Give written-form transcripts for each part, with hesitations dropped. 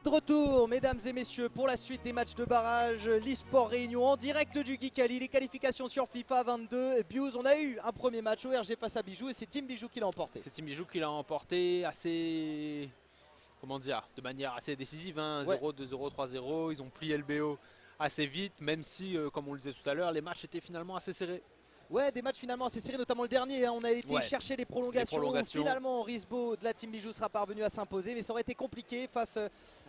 de retour, mesdames et messieurs, pour la suite des matchs de barrage. L'eSport Réunion en direct du Geek Ali, les qualifications sur FIFA 22. Bious, on a eu un premier match ORG face à Bijou et c'est Team Bijou qui l'a emporté. C'est Team Bijou qui l'a emporté assez, comment dire, de manière assez décisive, hein. Ouais. 0, 2-0, 3-0. Ils ont plié le BO assez vite, même si, comme on le disait tout à l'heure, les matchs étaient finalement assez serrés. Ouais, des matchs finalement assez serrés, notamment le dernier. On a été chercher les prolongations. Finalement, Risbo de la Team Bijou sera parvenu à s'imposer, mais ça aurait été compliqué face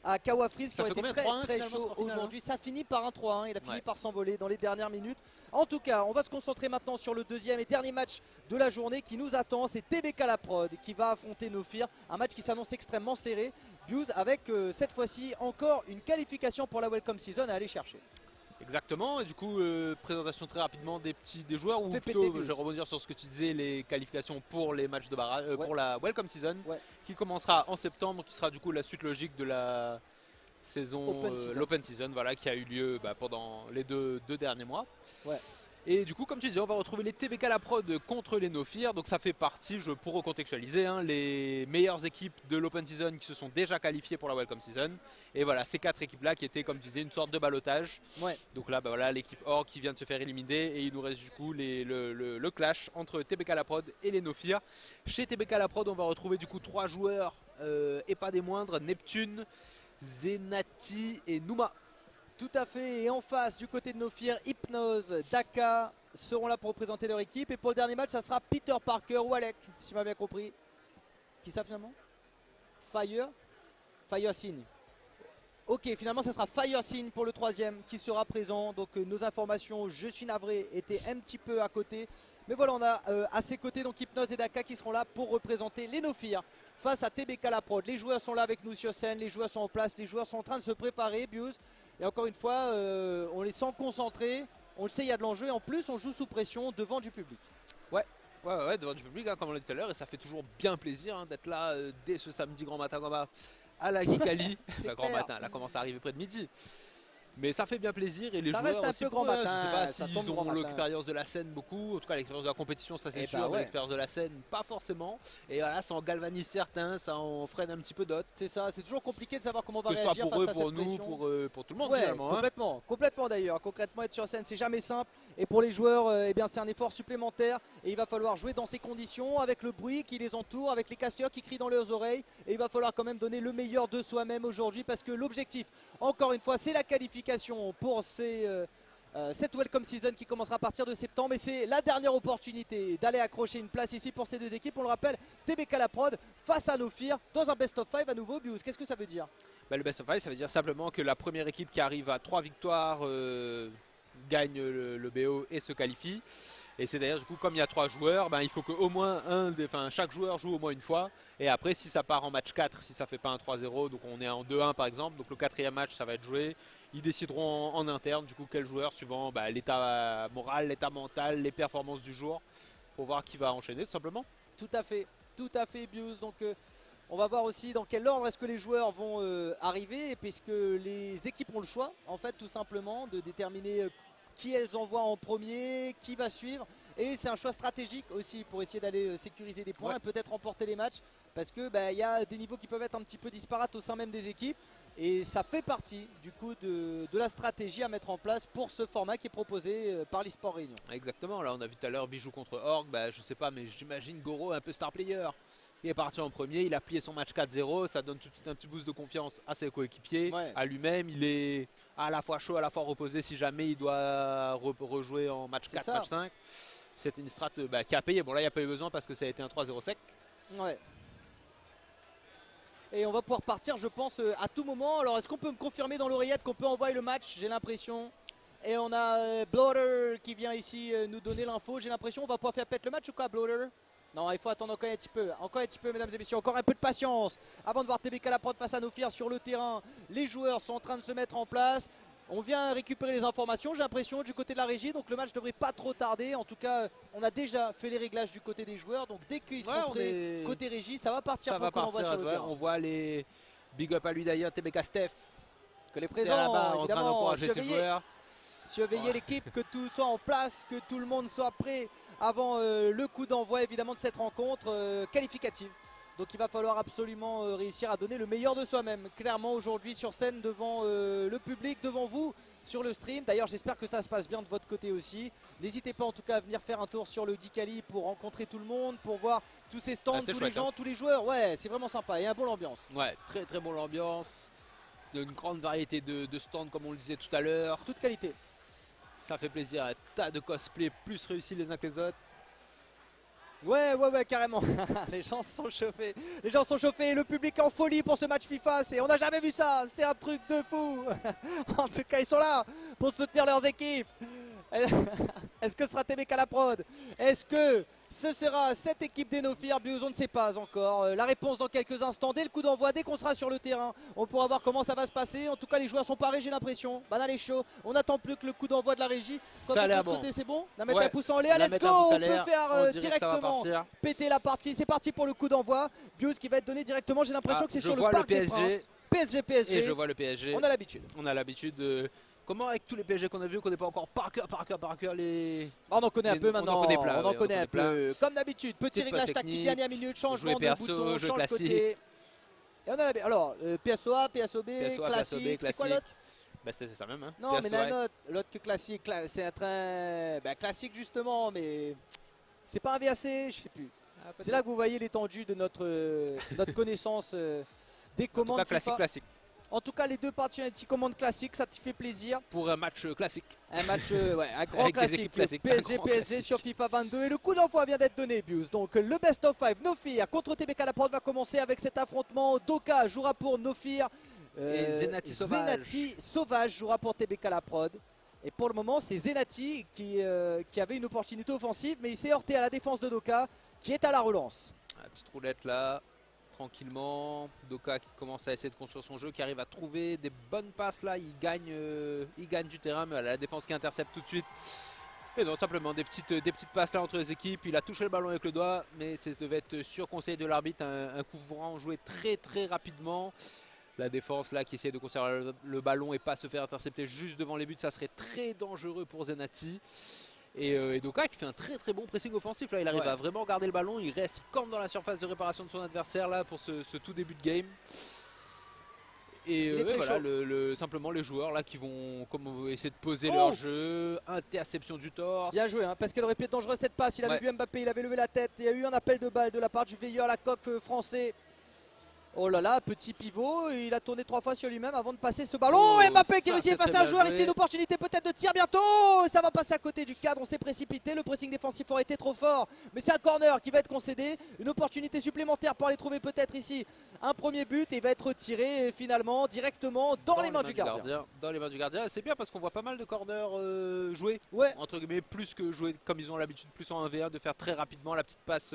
à Kawa Freeze qui aurait été très chaud aujourd'hui. Ça finit par un 3-1. Il a fini par s'envoler dans les dernières minutes. En tout cas, on va se concentrer maintenant sur le deuxième et dernier match de la journée qui nous attend. C'est TBK La Prod qui va affronter Nofir. Un match qui s'annonce extrêmement serré. Bious avec cette fois-ci encore une qualification pour la Welcome Season à aller chercher. Exactement, et du coup, présentation très rapidement des joueurs, ou plutôt, je vais rebondir sur ce que tu disais, les qualifications pour les matchs de barrage, pour la Welcome Season, qui commencera en septembre, qui sera du coup la suite logique de la saison, l'Open Season, voilà, qui a eu lieu pendant les deux derniers mois. Et du coup, comme tu disais, on va retrouver les TBK La Prod contre les Nofir. Donc ça fait partie, pour recontextualiser, hein, les meilleures équipes de l'Open Season qui se sont déjà qualifiées pour la Welcome Season. Et voilà, ces 4 équipes-là qui étaient, comme tu disais, une sorte de ballottage. Donc là, voilà, l'équipe Org qui vient de se faire éliminer. Et il nous reste du coup le clash entre TBK La Prod et les Nofir. Chez TBK La Prod, on va retrouver du coup 3 joueurs, et pas des moindres, Neptune, Zenati et Numa. Tout à fait, et en face du côté de Nofir, Hypnose, Daka seront là pour représenter leur équipe. Et pour le dernier match, ça sera Peter Parker ou Alec, si tu m'as bien compris. Qui ça finalement? Fire Sign. Ok, finalement ça sera Fire Sign pour le troisième qui sera présent. Donc nos informations, je suis navré, étaient un petit peu à côté. Mais voilà, on a à ses côtés donc Hypnose et Daka qui seront là pour représenter les Nofir face à TBK La Prod. Les joueurs sont là avec nous sur scène, les joueurs sont en place, les joueurs sont en train de se préparer, Bious. Et encore une fois, on les sent concentrés, on le sait, il y a de l'enjeu et en plus on joue sous pression devant du public. Ouais, devant du public, hein, comme on l'a dit tout à l'heure, et ça fait toujours bien plaisir, hein, d'être là dès ce samedi grand matin à la Geek Ali. Grand matin, là commence à arriver près de midi. Mais ça fait bien plaisir et les joueurs reste un peu grand matin. Je sais pas s'ils ont l'expérience de la scène beaucoup, en tout cas l'expérience de la compétition ça c'est sûr, mais l'expérience de la scène pas forcément. Et voilà, ça en galvanise certains, ça en freine un petit peu d'autres. C'est ça, c'est toujours compliqué de savoir comment on va réagir pour face eux, à pour cette nous, pression. pour tout le monde finalement. Complètement d'ailleurs. Concrètement être sur scène c'est jamais simple. Et pour les joueurs, eh bien c'est un effort supplémentaire. Et il va falloir jouer dans ces conditions, avec le bruit qui les entoure, avec les casteurs qui crient dans leurs oreilles. Et il va falloir quand même donner le meilleur de soi-même aujourd'hui parce que l'objectif, encore une fois, c'est la qualification pour cette Welcome Season qui commencera à partir de septembre. Et c'est la dernière opportunité d'aller accrocher une place ici pour ces deux équipes. On le rappelle, TBK La Prod face à Nofir dans un best of 5 à nouveau. Bious, qu'est-ce que ça veut dire? Le best of 5 ça veut dire simplement que la première équipe qui arrive à 3 victoires gagne le BO et se qualifie. Et c'est d'ailleurs du coup comme il y a 3 joueurs, il faut qu'au moins chaque joueur joue au moins une fois. Et après si ça part en match 4, si ça fait pas un 3-0, donc on est en 2-1 par exemple, donc le 4e match ça va être joué. Ils décideront en interne du coup quel joueur suivant l'état moral, l'état mental, les performances du jour, pour voir qui va enchaîner tout simplement. Tout à fait Bious. Donc on va voir aussi dans quel ordre est-ce que les joueurs vont arriver, puisque les équipes ont le choix en fait tout simplement de déterminer qui elles envoient en premier, qui va suivre. Et c'est un choix stratégique aussi pour essayer d'aller sécuriser des points et peut-être remporter les matchs. Parce que y a des niveaux qui peuvent être un petit peu disparates au sein même des équipes. Et ça fait partie du coup de la stratégie à mettre en place pour ce format qui est proposé par l'eSport Réunion. Exactement, là on a vu tout à l'heure Bijou contre Org, je sais pas mais j'imagine Goro un peu star player. Il est parti en premier, il a plié son match 4-0, ça donne tout de suite un petit boost de confiance à ses coéquipiers, à lui-même. Il est à la fois chaud, à la fois reposé si jamais il doit rejouer en match 4, match 5. C'était une strat qui a payé. Bon là il n'y a pas eu besoin parce que ça a été un 3-0 sec. Et on va pouvoir partir je pense à tout moment. Alors est-ce qu'on peut me confirmer dans l'oreillette qu'on peut envoyer le match? J'ai l'impression. Et on a Bloater qui vient ici nous donner l'info. J'ai l'impression on va pouvoir faire pète le match ou quoi Bloater? Non, il faut attendre encore un petit peu, mesdames et messieurs, encore un peu de patience avant de voir TBK La Prod face à Nofir sur le terrain. Les joueurs sont en train de se mettre en place. On vient récupérer les informations, j'ai l'impression, du côté de la régie, donc le match devrait pas trop tarder. En tout cas, on a déjà fait les réglages du côté des joueurs, donc dès qu'ils seront prêts côté régie, ça va partir pour qu'on envoie sur le terrain. On voit les big up à lui d'ailleurs, TBK Steph, que les présents, évidemment, surveiller l'équipe, que tout soit en place, que tout le monde soit prêt avant le coup d'envoi évidemment de cette rencontre qualificative Donc il va falloir absolument réussir à donner le meilleur de soi-même. Clairement aujourd'hui sur scène devant le public, devant vous sur le stream. D'ailleurs j'espère que ça se passe bien de votre côté aussi. N'hésitez pas en tout cas à venir faire un tour sur le Dicali pour rencontrer tout le monde, pour voir tous ces stands, tous les gens, tous les joueurs. Ouais, c'est vraiment sympa et un bon ambiance. Ouais, très très bon ambiance. Une grande variété de stands comme on le disait tout à l'heure. Toute qualité. Ça fait plaisir, un tas de cosplays plus réussis les uns que les autres. Ouais, carrément. Les gens sont chauffés. Les gens sont chauffés. Le public est en folie pour ce match FIFA. On n'a jamais vu ça. C'est un truc de fou. En tout cas, ils sont là pour soutenir leurs équipes. Est-ce que ce sera TBK la prod? Est-ce que ce sera cette équipe des No-Fear Bios? On ne sait pas encore. La réponse dans quelques instants. Dès le coup d'envoi, dès qu'on sera sur le terrain, on pourra voir comment ça va se passer. En tout cas, les joueurs sont parés, j'ai l'impression. Banal est chaud. On n'attend plus que le coup d'envoi de la régie. Ça a l'air bon. C'est bon. La mettre un pouce en l'air. Let's go. On peut faire directement péter la partie. C'est parti pour le coup d'envoi. Bios qui va être donné directement. J'ai l'impression que c'est sur le Parc des Princes. PSG. Et je vois le PSG. On a l'habitude. On a l'habitude de... Comment avec tous les PSG qu'on a vu, qu'on n'est pas encore par cœur les... On en connaît un peu maintenant, on en connaît un peu. Comme d'habitude, petit réglage tactique dernière minute, changement de bouton, change côté. Et on a alors, PSOA, PSOB, classique, c'est quoi l'autre? Bah c'était ça même hein. Non mais l'autre que classique, c'est un train classique justement, mais c'est pas un VAC, je sais plus. C'est là que vous voyez l'étendue de notre connaissance des commandes. En tout cas, classique. En tout cas, les deux parties commandes classiques, ça te fait plaisir. Pour un match classique. Un match, un grand classique. PSG sur FIFA 22. Et le coup d'envoi vient d'être donné, Bios. Donc le best of 5, No-Fear contre TBK la prod va commencer avec cet affrontement. Doka jouera pour No-Fear. Et Zenati Sauvage jouera pour TBK la prod. Et pour le moment, c'est Zenati qui avait une opportunité offensive, mais il s'est heurté à la défense de Doka, qui est à la relance. La petite roulette là. Tranquillement, Doka qui commence à essayer de construire son jeu, qui arrive à trouver des bonnes passes là, il gagne du terrain, mais voilà, la défense qui intercepte tout de suite. Et non, simplement des petites passes là entre les équipes, il a touché le ballon avec le doigt, mais ça devait être sur conseil de l'arbitre, un coup franc joué très rapidement. La défense là qui essaie de conserver le ballon et pas se faire intercepter juste devant les buts, ça serait très dangereux pour Zenati. Et Doka qui fait un très bon pressing offensif là, il arrive à vraiment garder le ballon, il campe dans la surface de réparation de son adversaire là pour ce tout début de game. Et voilà, simplement les joueurs là qui vont essayer de poser leur jeu, interception du torse. Bien joué, hein, parce qu'elle aurait pu être dangereuse cette passe, il avait vu Mbappé, il avait levé la tête, il y a eu un appel de balle de la part du veilleur à la coque français. Oh là là, petit pivot, il a tourné 3 fois sur lui-même avant de passer ce ballon. Mbappé qui réussit à passer un joueur ici, une opportunité peut-être de tir bientôt. Ça va passer à côté du cadre, on s'est précipité, le pressing défensif aurait été trop fort. Mais c'est un corner qui va être concédé, une opportunité supplémentaire pour aller trouver peut-être ici un premier but et il va être retiré finalement directement dans les mains du gardien. Dans les mains du gardien, c'est bien parce qu'on voit pas mal de corners joués, entre guillemets, plus que jouer comme ils ont l'habitude, plus en 1v1, de faire très rapidement la petite passe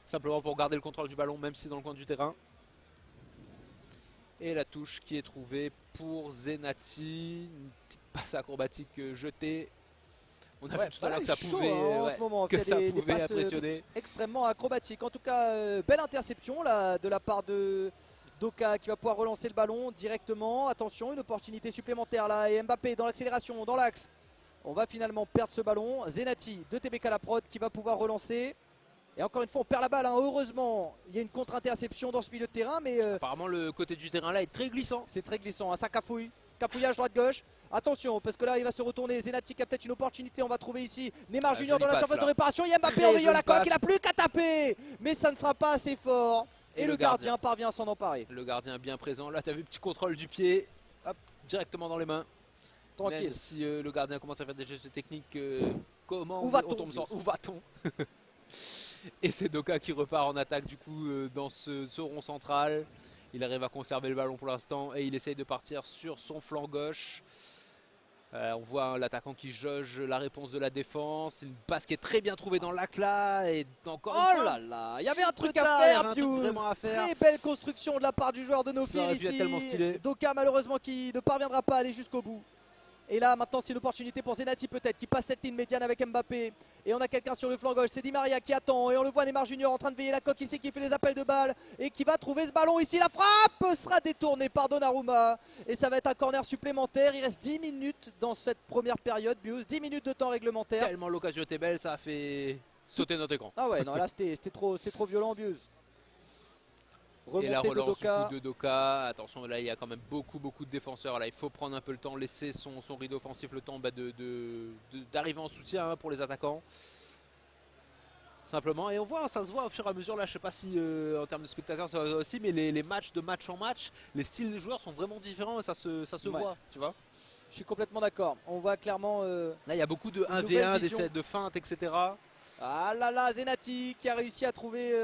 simplement pour garder le contrôle du ballon même si c'est dans le coin du terrain. Et la touche qui est trouvée pour Zenati, une petite passe acrobatique jetée. On a vu tout à l'heure que ça pouvait, en ce moment, pouvait impressionner. Extrêmement acrobatique. En tout cas, belle interception là, de la part de Doka qui va pouvoir relancer le ballon directement. Attention, une opportunité supplémentaire là. Et Mbappé dans l'accélération, dans l'axe. On va finalement perdre ce ballon. Zenati de TBK la prod qui va pouvoir relancer. Et encore une fois on perd la balle, hein. Heureusement il y a une contre-interception dans ce milieu de terrain, mais apparemment le côté du terrain là est très glissant. C'est très glissant, hein. Ça cafouille, cafouillage droite-gauche. Attention parce que là il va se retourner, Zenati qui a peut-être une opportunité, on va trouver ici Neymar Junior dans la surface de réparation. Il y a Mbappé en rayon à la coque, il n'a plus qu'à taper, mais ça ne sera pas assez fort. Et le gardien parvient à s'en emparer. Le gardien bien présent, là tu as vu petit contrôle du pied, hop, directement dans les mains. Tranquille. Même si le gardien commence à faire des gestes techniques, comment où va-t-on Et c'est Doka qui repart en attaque du coup dans ce rond central. Il arrive à conserver le ballon pour l'instant et il essaye de partir sur son flanc gauche. On voit l'attaquant qui jauge la réponse de la défense. Une passe qui est très bien trouvée dans l'axe là. Et encore oh là là, il y avait un truc à faire, vraiment à faire. Très belle construction de la part du joueur de No-Fear ici. Doka malheureusement qui ne parviendra pas à aller jusqu'au bout. Et là maintenant c'est une opportunité pour Zenati peut-être qui passe cette ligne médiane avec Mbappé. Et on a quelqu'un sur le flanc gauche, c'est Di Maria qui attend. Et on le voit Neymar Junior en train de veiller la coque ici qui fait les appels de balles. Et qui va trouver ce ballon ici. La frappe sera détournée par Donnarumma. Et ça va être un corner supplémentaire. Il reste 10 minutes dans cette première période. Bios, 10 minutes de temps réglementaire. Tellement l'occasion était belle, ça a fait sauter notre écran. Ah ouais non là c'était trop violent Bios. Remontée et la relance de Doka. Du coup de Doka. Attention, là il y a quand même beaucoup de défenseurs. Là il faut prendre un peu le temps, laisser son rideau offensif le temps d'arriver en soutien pour les attaquants. Simplement, et on voit, ça se voit au fur et à mesure. Là je sais pas si en termes de spectateurs ça va aussi, mais les matchs de match en match, les styles des joueurs sont vraiment différents et ça se voit, tu vois. Je suis complètement d'accord. On voit clairement. Là il y a beaucoup de 1v1, d'essais de feinte, etc. Ah là là, Zenati qui a réussi à trouver,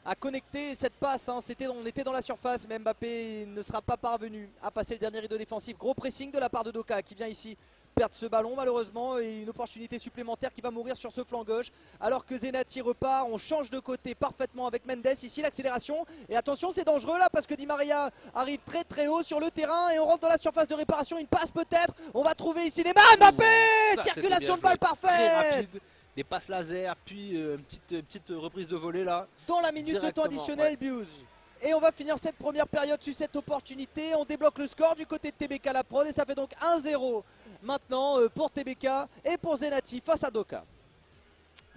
à connecter cette passe. Hein. On était dans la surface, mais Mbappé ne sera pas parvenu à passer le dernier rideau défensif. Gros pressing de la part de Doka qui vient ici perdre ce ballon malheureusement, et une opportunité supplémentaire qui va mourir sur ce flanc gauche. Alors que Zenati repart, on change de côté parfaitement avec Mendes. Ici l'accélération, et attention c'est dangereux là parce que Di Maria arrive très haut sur le terrain et on rentre dans la surface de réparation. Une passe peut-être, on va trouver ici les mains. Mbappé, circulation de balle parfaite. Des passes laser, puis une petite reprise de volée là. Dans la minute de temps additionnel, Bius. Et on va finir cette première période sur cette opportunité. On débloque le score du côté de TBK La Prod et ça fait donc 1-0 maintenant pour TBK et pour Zenati face à Doka.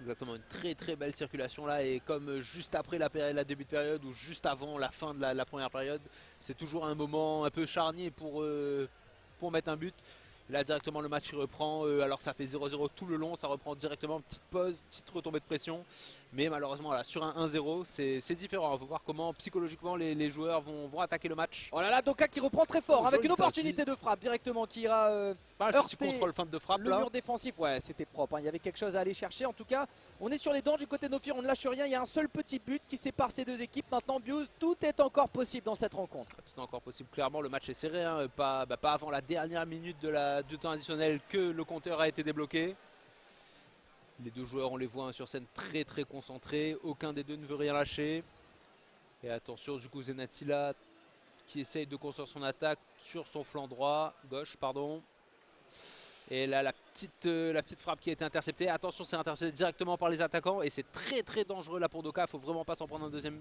Exactement, une très belle circulation là, et comme juste après la début de période ou juste avant la fin de la première période, c'est toujours un moment un peu charnier pour mettre un but. Là directement le match reprend, alors ça fait 0-0 tout le long, ça reprend directement, petite pause, petite retombée de pression. Mais malheureusement là, sur un 1-0 c'est différent, il faut voir comment psychologiquement les joueurs vont attaquer le match. Oh là là, Doka qui reprend très fort avec une opportunité de frappe directement qui ira heurter contrôle, de frappe, le mur défensif. Ouais, c'était propre, hein. Il y avait quelque chose à aller chercher. En tout cas, on est sur les dents du côté de Nofir, on ne lâche rien. Il y a un seul petit but qui sépare ces deux équipes. Maintenant, Bius, tout est encore possible dans cette rencontre. Tout est encore possible, clairement le match est serré, hein. Pas avant la dernière minute du temps additionnel que le compteur a été débloqué. Les deux joueurs, on les voit, hein, sur scène très concentrés, aucun des deux ne veut rien lâcher. Et attention du coup Zenati là qui essaye de construire son attaque sur son flanc gauche pardon. Et là la petite frappe qui a été interceptée. Attention, c'est intercepté directement par les attaquants et c'est très dangereux là pour Doka. Il faut vraiment pas s'en prendre un deuxième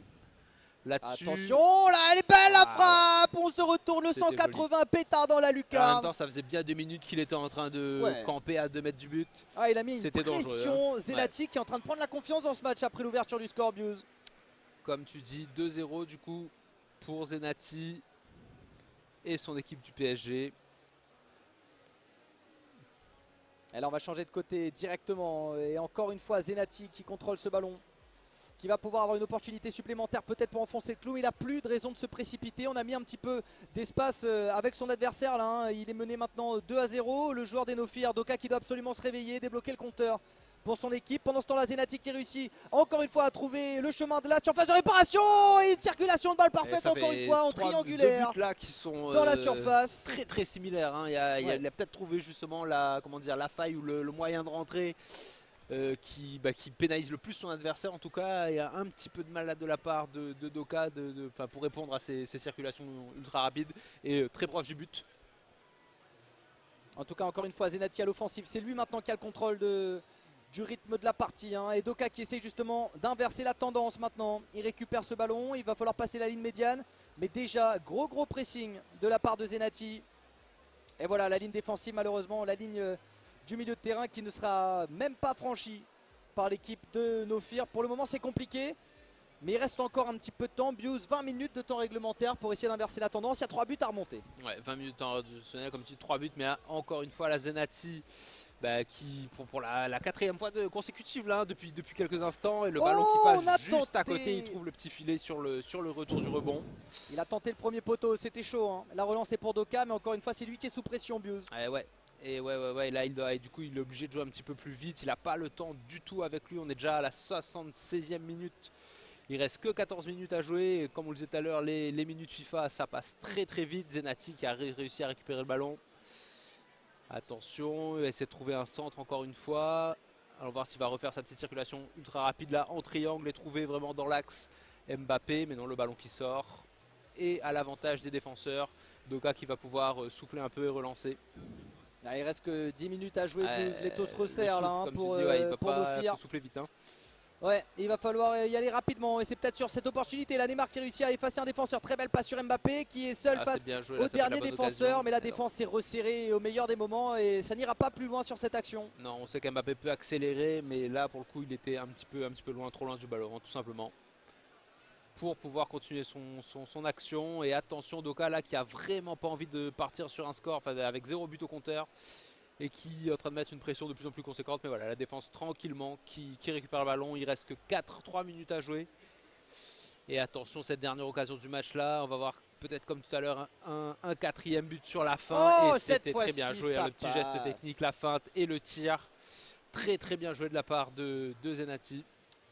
là-dessus. Attention, là elle est belle la frappe. On se retourne, le 180 joli. Pétard dans la lucarne. En même temps ça faisait bien 2 minutes qu'il était en train de camper à 2 mètres du but. Ah, il a mis une pression dangereux, hein. Zenati qui est en train de prendre la confiance dans ce match après l'ouverture du score, Bius. Comme tu dis, 2-0 du coup pour Zenati et son équipe du PSG. Et là on va changer de côté directement, et encore une fois Zenati qui contrôle ce ballon, qui va pouvoir avoir une opportunité supplémentaire peut-être pour enfoncer le clou. Il n'a plus de raison de se précipiter. On a mis un petit peu d'espace avec son adversaire là, hein. Il est mené maintenant 2-0. Le joueur des Nofir, Doka, qui doit absolument se réveiller, débloquer le compteur pour son équipe. Pendant ce temps-là, Zenati qui réussit encore une fois à trouver le chemin de la surface de réparation, et une circulation de balle parfaite encore une fois en triangulaire là qui sont dans la surface. Très similaires, hein. Il a peut-être trouvé justement la faille ou le moyen de rentrer qui pénalise le plus son adversaire. En tout cas, il y a un petit peu de malade de la part de Doka pour répondre à ces circulations ultra rapides et très proche du but. En tout cas, encore une fois, Zenati à l'offensive. C'est lui maintenant qui a le contrôle du rythme de la partie, hein. Et Doka qui essaie justement d'inverser la tendance maintenant. Il récupère ce ballon, il va falloir passer la ligne médiane. Mais déjà, gros pressing de la part de Zenati. Et voilà, la ligne défensive, malheureusement, la ligne du milieu de terrain qui ne sera même pas franchie par l'équipe de Nofir. Pour le moment, c'est compliqué. Mais il reste encore un petit peu de temps. Bius, 20 minutes de temps réglementaire pour essayer d'inverser la tendance. Il y a 3 buts à remonter. Ouais, 20 minutes de temps additionnel, comme tu dis, 3 buts. Mais encore une fois, la Zenati qui pour la 4e fois consécutive là, depuis quelques instants, et le ballon qui passe juste à côté, il trouve le petit filet sur le retour du rebond. Il a tenté le premier poteau, c'était chaud, hein. La relance est pour Doka, mais encore une fois c'est lui qui est sous pression, Bius. Et là du coup il est obligé de jouer un petit peu plus vite. Il n'a pas le temps du tout avec lui. On est déjà à la 76e minute. Il reste que 14 minutes à jouer, et comme on le disait tout à l'heure, les minutes FIFA ça passe très vite. Zenati qui a réussi à récupérer le ballon. Attention, il essaie de trouver un centre encore une fois. Allons voir s'il va refaire sa petite circulation ultra rapide là en triangle et trouver vraiment dans l'axe Mbappé. Mais non, le ballon qui sort. Et à l'avantage des défenseurs, Doka qui va pouvoir souffler un peu et relancer. Ah, il reste que 10 minutes à jouer, les taux se resserrent là, hein, pour Nofir. Souffler vite, hein. Ouais, il va falloir y aller rapidement, et c'est peut-être sur cette opportunité. Là, Neymar qui réussit à effacer un défenseur. Très belle passe sur Mbappé qui est seul face au dernier défenseur. Mais la défense s'est resserrée au meilleur des moments et ça n'ira pas plus loin sur cette action. Non, on sait qu'Mbappé peut accélérer, mais là pour le coup il était un petit peu loin, trop loin du ballon, tout simplement. pour pouvoir continuer son action. Et attention, Doka là qui a vraiment pas envie de partir sur un score, enfin, avec 0 but au compteur, et qui est en train de mettre une pression de plus en plus conséquente. Mais voilà, la défense tranquillement qui récupère le ballon. Il reste que 3 minutes à jouer. Et attention, cette dernière occasion du match là, on va voir peut-être comme tout à l'heure un quatrième but sur la fin. Oh, et c'était très bien joué, le petit geste technique, la feinte et le tir. Très bien joué de la part de Zenati.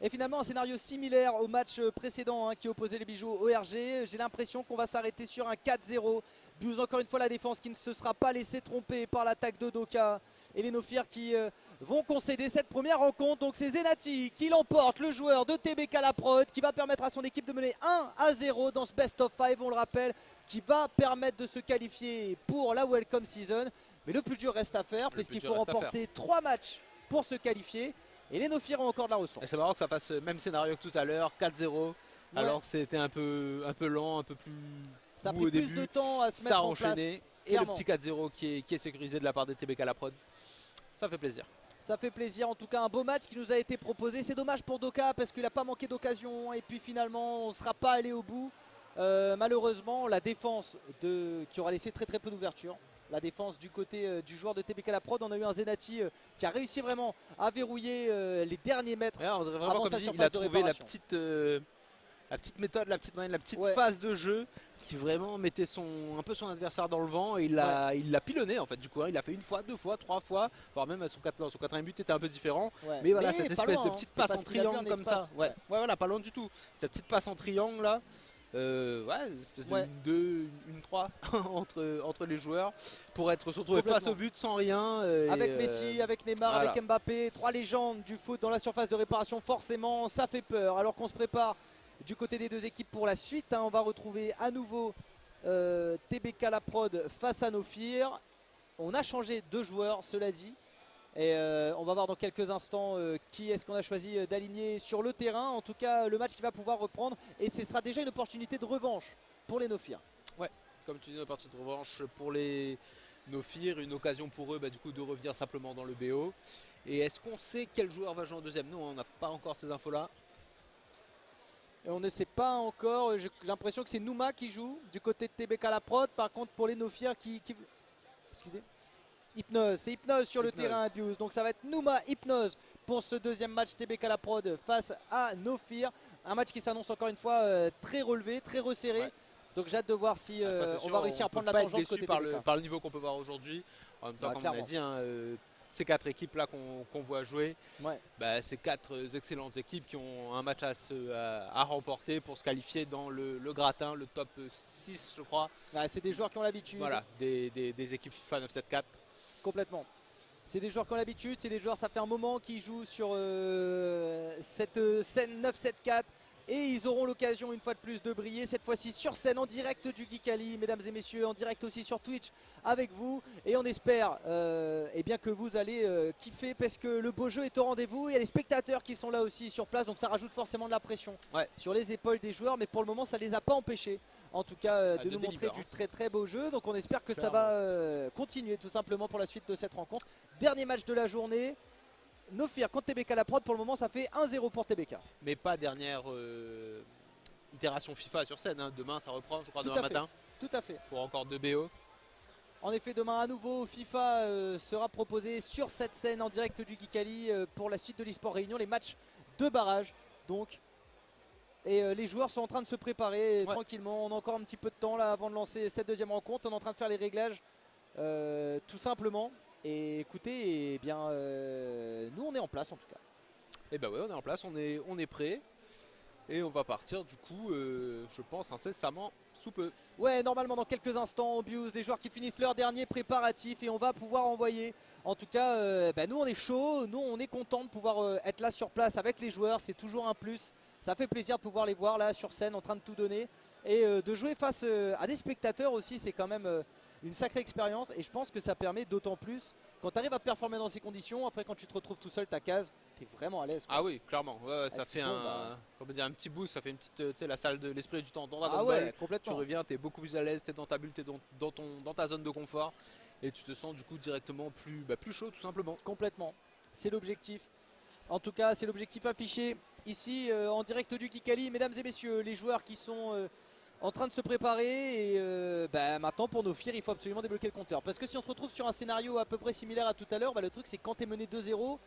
Et finalement un scénario similaire au match précédent qui opposait les Bijoux au RG. J'ai l'impression qu'on va s'arrêter sur un 4-0. Buse encore une fois la défense qui ne se sera pas laissée tromper par l'attaque de Doka. Et les Nofirs qui vont concéder cette première rencontre. Donc c'est Zenati qui l'emporte, le joueur de TBK La Prod, qui va permettre à son équipe de mener 1-0 dans ce best of 5, on le rappelle, qui va permettre de se qualifier pour la Welcome Season. Mais le plus dur reste à faire puisqu'il faut remporter 3 matchs pour se qualifier. Et les Nofirs ont encore de la ressource. C'est marrant que ça fasse le même scénario que tout à l'heure, 4-0, alors que c'était un peu lent, un peu plus ça a pris plus de temps à se mettre en place. Et le petit 4-0 qui est sécurisé de la part des TBK La Prod. Ça fait plaisir. Ça fait plaisir, en tout cas un beau match qui nous a été proposé. C'est dommage pour Doka parce qu'il n'a pas manqué d'occasion et puis finalement on ne sera pas allé au bout. Malheureusement la défense qui aura laissé très peu d'ouverture. La défense du côté du joueur de TBK La Prod, on a eu un Zenati qui a réussi vraiment à verrouiller les derniers mètres. Ouais, on dirait vraiment comme dit, il a trouvé la petite méthode, la petite phase de jeu qui vraiment mettait un peu son adversaire dans le vent, et il l'a pilonné en fait. Du coup, il a fait une fois, 2 fois, 3 fois, voire même son quatrième but était un peu différent. Mais voilà, cette espèce de petite passe en triangle comme ça. Voilà, pas loin du tout. Cette petite passe en triangle là. Une espèce de 2, une 3 entre les joueurs pour être retrouvé face au but sans rien. Avec Messi, avec Neymar, avec Mbappé, 3 légendes du foot dans la surface de réparation, forcément ça fait peur. Alors qu'on se prépare du côté des deux équipes pour la suite, on va retrouver à nouveau TBK La Prod face à Nofirs. On a changé 2 joueurs, cela dit. Et on va voir dans quelques instants qui est-ce qu'on a choisi d'aligner sur le terrain. En tout cas, le match qui va pouvoir reprendre. Et ce sera déjà une opportunité de revanche pour les Nofirs. Ouais, comme tu dis, une opportunité de revanche pour les Nofirs. Une occasion pour eux du coup, de revenir simplement dans le BO. Et est-ce qu'on sait quel joueur va jouer en deuxième? Non, on n'a pas encore ces infos-là. Et on ne sait pas encore. J'ai l'impression que c'est Nouma qui joue du côté de TBK La Prod. Par contre, pour les Nofirs Excusez. Hypnose, c'est Hypnose sur le terrain Abuse. Donc ça va être Nouma Hypnose pour ce deuxième match TBK La Prod face à Nofirs. Un match qui s'annonce encore une fois très relevé, très resserré. Donc j'ai hâte de voir si on va réussir à prendre la tangente côté par le niveau qu'on peut voir aujourd'hui. En même temps, comme on a dit, ces 4 équipes là qu'on voit jouer, c'est 4 excellentes équipes qui ont un match à remporter pour se qualifier dans le gratin, le top 6 je crois. C'est des joueurs qui ont l'habitude. Voilà, des équipes FIFA 974. Complètement. C'est des joueurs qui ont l'habitude, c'est des joueurs, ça fait un moment qu'ils jouent sur cette scène 974 et ils auront l'occasion une fois de plus de briller, cette fois-ci sur scène en direct du Geekali, mesdames et messieurs, en direct aussi sur Twitch avec vous, et on espère bien que vous allez kiffer parce que le beau jeu est au rendez-vous. Il y a les spectateurs qui sont là aussi sur place, donc ça rajoute forcément de la pression sur les épaules des joueurs, mais pour le moment ça ne les a pas empêchés en tout cas de nous montrer du très beau jeu. Donc on espère que ça va continuer tout simplement pour la suite de cette rencontre. Dernier match de la journée, Nofirs contre TBK La Prod. Pour le moment ça fait 1-0 pour TBK. Mais pas dernière itération FIFA sur scène, demain ça reprend, je crois, demain matin. Tout à fait. Pour encore 2 BO. En effet, demain à nouveau FIFA sera proposé sur cette scène en direct du Geekali pour la suite de l'eSport Réunion, les matchs de barrage. Donc et les joueurs sont en train de se préparer tranquillement. On a encore un petit peu de temps là avant de lancer cette deuxième rencontre. On est en train de faire les réglages tout simplement. Et écoutez, nous on est en place en tout cas. Et on est en place, on est prêt. Et on va partir du coup, je pense, incessamment sous peu. Ouais, normalement dans quelques instants, Abuse, des joueurs qui finissent leur dernier préparatif et on va pouvoir envoyer. En tout cas, nous on est chaud, nous on est content de pouvoir être là sur place avec les joueurs, c'est toujours un plus. Ça fait plaisir de pouvoir les voir là sur scène en train de tout donner. Et de jouer face à des spectateurs aussi, c'est quand même une sacrée expérience. Et je pense que ça permet d'autant plus, quand tu arrives à performer dans ces conditions, après quand tu te retrouves tout seul, ta case, tu es vraiment à l'aise. Ah oui, clairement. Ça fait un petit boost, ça fait une petite, la salle de l'esprit et du temps. Complètement. Tu reviens, tu es beaucoup plus à l'aise, tu es dans ta bulle, tu es dans ta zone de confort. Et tu te sens du coup directement plus chaud tout simplement. Complètement. C'est l'objectif. En tout cas, c'est l'objectif affiché ici en direct du Kikali. Mesdames et messieurs, les joueurs qui sont en train de se préparer et maintenant pour Nofir il faut absolument débloquer le compteur. Parce que si on se retrouve sur un scénario à peu près similaire à tout à l'heure, le truc c'est que quand tu es mené 2-0,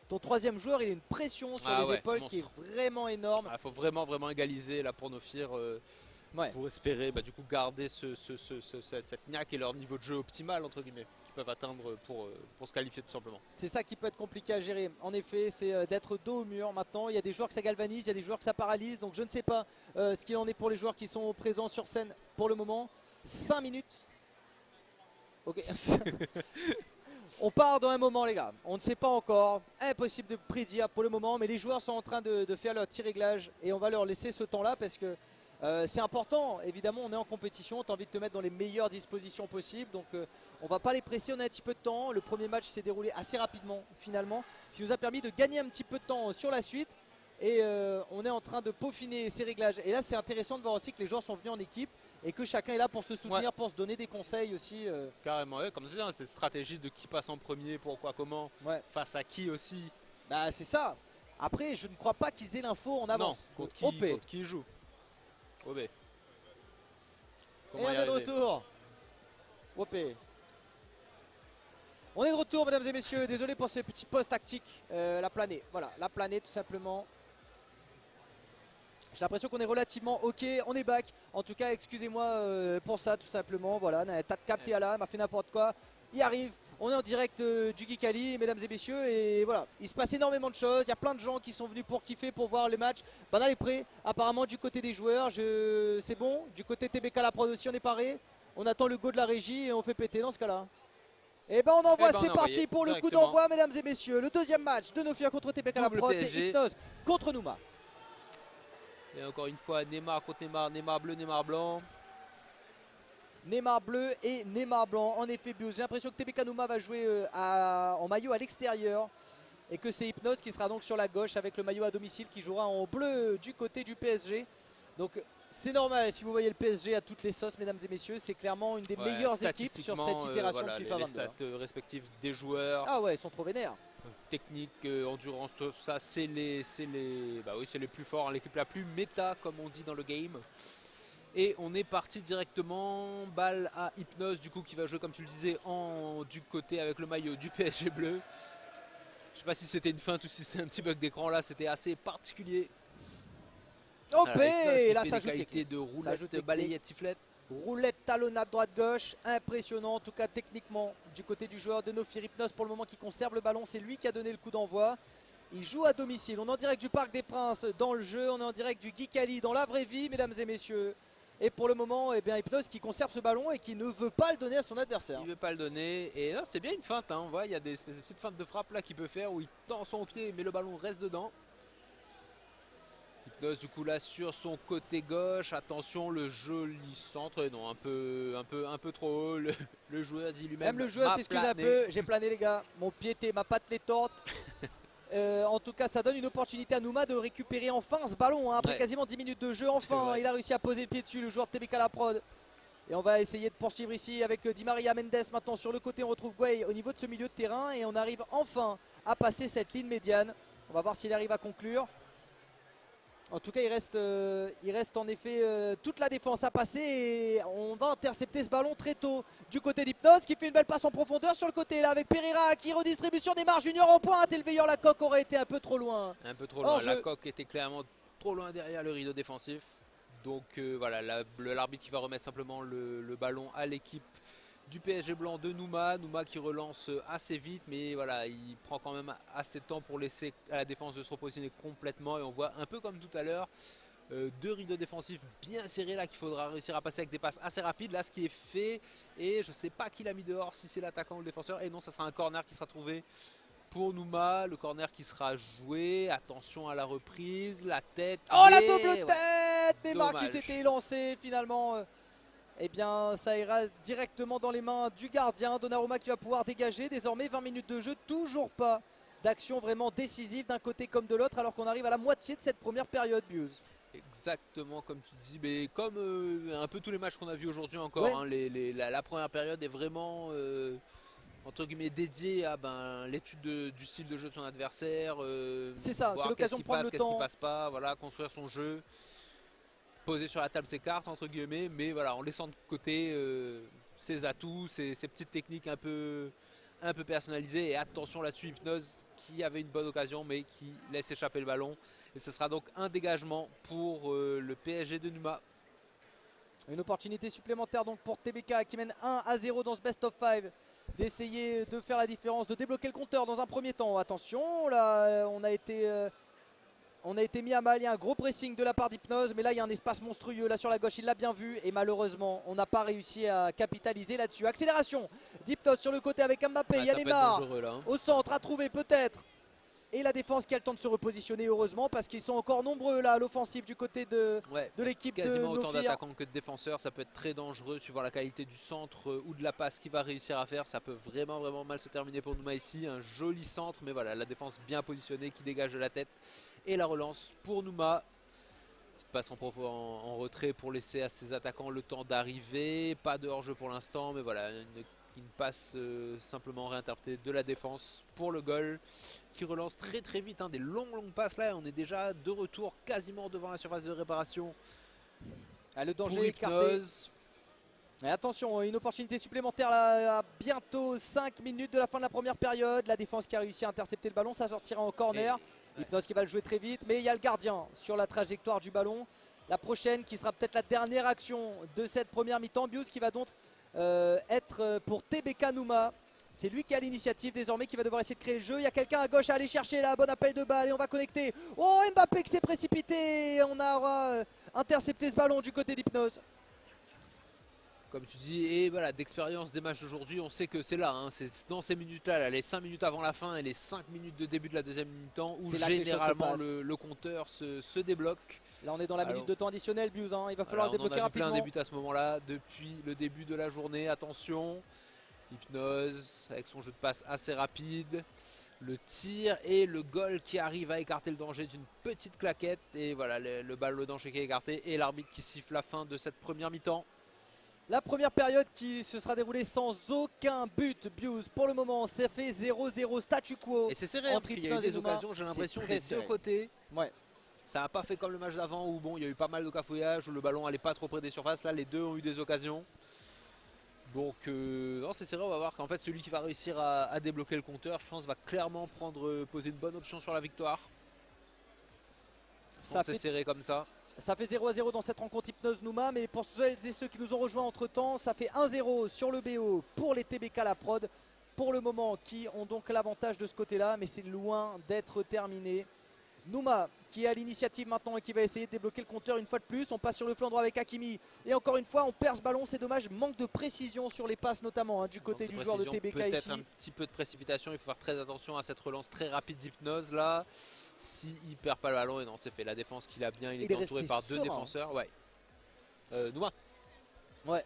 ton troisième joueur il a une pression sur les épaules qui est vraiment énorme. Il faut vraiment égaliser là pour Nofir. Pour espérer du coup garder cette niaque et leur niveau de jeu optimal entre guillemets qu'ils peuvent atteindre pour se qualifier tout simplement. C'est ça qui peut être compliqué à gérer. En effet, c'est d'être dos au mur. Maintenant, il y a des joueurs que ça galvanise, il y a des joueurs que ça paralyse. Donc je ne sais pas ce qu'il en est pour les joueurs qui sont présents sur scène pour le moment. 5 minutes. Ok. On part dans un moment les gars. On ne sait pas encore. Impossible de prédire pour le moment. Mais les joueurs sont en train de faire leur petit réglage. Et on va leur laisser ce temps là parce que c'est important, évidemment on est en compétition, tu as envie de te mettre dans les meilleures dispositions possibles, donc on va pas les presser, on a un petit peu de temps. Le premier match s'est déroulé assez rapidement finalement, ce qui nous a permis de gagner un petit peu de temps sur la suite. Et on est en train de peaufiner ces réglages. Et là c'est intéressant de voir aussi que les joueurs sont venus en équipe et que chacun est là pour se soutenir, pour se donner des conseils aussi. Carrément, comme c'est cette stratégie de qui passe en premier, pourquoi, comment, face à qui aussi. Bah c'est ça. Après je ne crois pas qu'ils aient l'info en avance. Non, contre qui ils jouent. OB. Et on est de retour. OP. On est de retour mesdames et messieurs. Désolé pour ce petit post tactique. La planée. Voilà, la planée tout simplement. J'ai l'impression qu'on est relativement ok. On est back. En tout cas, excusez-moi pour ça tout simplement. Voilà, t'as capté à là, m'a fait n'importe quoi. Il arrive. On est en direct du Kikali, mesdames et messieurs, et voilà, il se passe énormément de choses, il y a plein de gens qui sont venus pour kiffer, pour voir les matchs. Banal est prêt, apparemment du côté des joueurs, c'est bon, du côté TBK la prod aussi on est paré, on attend le go de la régie et on fait péter dans ce cas-là. Et on envoie, c'est parti pour le coup d'envoi mesdames et messieurs, le deuxième match de Nofir contre TBK la prod, c'est Hypnose contre Nouma. Et encore une fois, Neymar contre Neymar, Neymar bleu, Neymar blanc. Neymar bleu et Neymar blanc. En effet, Bios, j'ai l'impression que TBK Nouma va jouer en maillot à l'extérieur et que c'est Hypnose qui sera donc sur la gauche avec le maillot à domicile qui jouera en bleu du côté du PSG. Donc c'est normal, si vous voyez le PSG à toutes les sauces, mesdames et messieurs, c'est clairement une des meilleures équipes sur cette itération de FIFA 22. Les stats respectives des joueurs. Ah ouais, ils sont trop vénères. Technique, endurance, tout ça, c'est les plus forts, l'équipe la plus méta comme on dit dans le game. Et on est parti directement, balle à Hypnose du coup qui va jouer comme tu le disais du côté avec le maillot du PSG bleu. Je sais pas si c'était une feinte ou si c'était un petit bug d'écran là, c'était assez particulier. OP, là ça joue qualité de roulette, balayette, sifflette. Roulette, talonnade droite-gauche, impressionnant en tout cas techniquement du côté du joueur de Nofir. Hypnose pour le moment qui conserve le ballon, c'est lui qui a donné le coup d'envoi. Il joue à domicile, on est en direct du Parc des Princes dans le jeu, on est en direct du Kikali dans la vraie vie mesdames et messieurs. Et pour le moment, Hypnose qui conserve ce ballon et qui ne veut pas le donner à son adversaire. Il ne veut pas le donner. Et là, c'est bien une feinte. On voit, il y a des petites feintes de frappe là qu'il peut faire où il tend son pied, mais le ballon reste dedans. Hypnose du coup là sur son côté gauche. Attention, le joli centre. Et non, un peu trop haut. Le joueur dit lui-même. Même le joueur s'excuse un peu. J'ai plané les gars. Mon pied était, ma patte les torte. En tout cas ça donne une opportunité à Nouma de récupérer enfin ce ballon après quasiment 10 minutes de jeu. Enfin il a réussi à poser le pied dessus, le joueur de TBK la prod. Et on va essayer de poursuivre ici avec Di Maria Mendes. Maintenant sur le côté on retrouve Guay au niveau de ce milieu de terrain. Et on arrive enfin à passer cette ligne médiane. On va voir s'il arrive à conclure. En tout cas il reste en effet toute la défense à passer. Et on va intercepter ce ballon très tôt du côté d'Hypnose qui fait une belle passe en profondeur sur le côté là avec Pereira qui redistribution Neymar Junior en pointe. Et le veilleur Lacoque aurait été un peu trop loin. Un peu trop loin, Lacoque était clairement trop loin derrière le rideau défensif. Donc voilà, l'arbitre qui va remettre simplement le ballon à l'équipe du PSG blanc de Nouma. Nouma qui relance assez vite, mais voilà, il prend quand même assez de temps pour laisser à la défense de se repositionner complètement. Et on voit un peu comme tout à l'heure, deux rideaux défensifs bien serrés là qu'il faudra réussir à passer avec des passes assez rapides. Là ce qui est fait, et je ne sais pas qui l'a mis dehors, si c'est l'attaquant ou le défenseur. Et non, ça sera un corner qui sera trouvé pour Nouma, le corner qui sera joué. Attention à la reprise, la tête. Oh la double tête, Neymar qui s'était lancé finalement. Eh bien ça ira directement dans les mains du gardien. Donnarumma qui va pouvoir dégager. Désormais 20 minutes de jeu, toujours pas d'action vraiment décisive d'un côté comme de l'autre, alors qu'on arrive à la moitié de cette première période, Bius. Exactement comme tu dis, mais comme un peu tous les matchs qu'on a vus aujourd'hui encore, la première période est vraiment entre guillemets dédié à l'étude du style de jeu de son adversaire. C'est ça, c'est l'occasion de prendre le temps. Qu'est-ce qui passe pas, voilà, construire son jeu, poser sur la table ses cartes entre guillemets, mais voilà, en laissant de côté ses atouts, ses petites techniques un peu personnalisées. Et attention là-dessus, Hypnose qui avait une bonne occasion mais qui laisse échapper le ballon. Et ce sera donc un dégagement pour le PSG de Numa. Une opportunité supplémentaire donc pour TBK qui mène 1-0 dans ce best of 5, d'essayer de faire la différence, de débloquer le compteur dans un premier temps. Attention, là on a été mis à mal, il y a un gros pressing de la part d'Hypnose, mais là il y a un espace monstrueux là sur la gauche, il l'a bien vu et malheureusement on n'a pas réussi à capitaliser là-dessus. Accélération d'Hypnose sur le côté avec Mbappé, il y a Neymar au centre à trouver peut-être. Et la défense qui a le temps de se repositionner heureusement parce qu'ils sont encore nombreux là à l'offensive du côté de l'équipe de quasiment autant Nofir. d'attaquants que de défenseurs, ça peut être très dangereux suivant la qualité du centre ou de la passe qu'il va réussir à faire. Ça peut vraiment mal se terminer pour Numa ici. Un joli centre, mais voilà, la défense bien positionnée qui dégage de la tête. Et la relance pour Numa. Petite passe en retrait pour laisser à ses attaquants le temps d'arriver. Pas de hors-jeu pour l'instant, mais voilà, une passe simplement réinterprétée de la défense pour le goal qui relance très vite, des longues passes. Là on est déjà de retour quasiment devant la surface de réparation. Le danger est écarté. Et attention, une opportunité supplémentaire là, à bientôt 5 minutes de la fin de la première période. La défense qui a réussi à intercepter le ballon, ça sortira en corner. Hypnose qui va le jouer très vite, mais il y a le gardien sur la trajectoire du ballon. La prochaine qui sera peut-être la dernière action de cette première mi-temps. Bius qui va donc être pour TBK Numa. C'est lui qui a l'initiative désormais, qui va devoir essayer de créer le jeu. Il y a quelqu'un à gauche à aller chercher là, bon appel de balle et on va connecter. Oh, Mbappé qui s'est précipité, on aura intercepté ce ballon du côté d'Hypnose. Comme tu dis, et voilà, d'expérience des matchs d'aujourd'hui, on sait que c'est là, c'est dans ces minutes-là, les 5 minutes avant la fin et les 5 minutes de début de la deuxième mi-temps où généralement le compteur se débloque. Là on est dans la minute de temps additionnel, Bius, il va falloir débloquer rapidement. On a vu plein début à ce moment-là, depuis le début de la journée, attention. Hypnose avec son jeu de passe assez rapide, le tir et le goal qui arrive à écarter le danger d'une petite claquette. Et voilà, le danger qui est écarté et l'arbitre qui siffle la fin de cette première mi-temps. La première période qui se sera déroulée sans aucun but, Bius. Pour le moment, ça fait 0-0 statu quo. Et c'est serré parce qu'il y a eu des occasions, j'ai l'impression, des deux côtés. Ouais. Ça n'a pas fait comme le match d'avant où il y a eu pas mal de cafouillage, où le ballon allait pas trop près des surfaces. Là, les deux ont eu des occasions. Donc, non, c'est serré, on va voir qu'en fait, celui qui va réussir à débloquer le compteur, je pense, va clairement poser une bonne option sur la victoire. C'est serré comme ça. Ça fait 0-0 dans cette rencontre Hypnose Numa, mais pour celles et ceux qui nous ont rejoints entre temps, ça fait 1-0 sur le BO pour les TBK La Prod. Pour le moment, qui ont donc l'avantage de ce côté-là, mais c'est loin d'être terminé. Numa qui est à l'initiative maintenant et qui va essayer de débloquer le compteur une fois de plus. On passe sur le flanc droit avec Hakimi et encore une fois on perd ce ballon, c'est dommage, manque de précision sur les passes notamment du côté du joueur de TBK ici. Peut-être un petit peu de précipitation, il faut faire très attention à cette relance très rapide d'Hypnose là. Si il perd pas le ballon, et non c'est fait, la défense qu'il a bien, il est entouré par deux défenseurs. Numa. Ouais.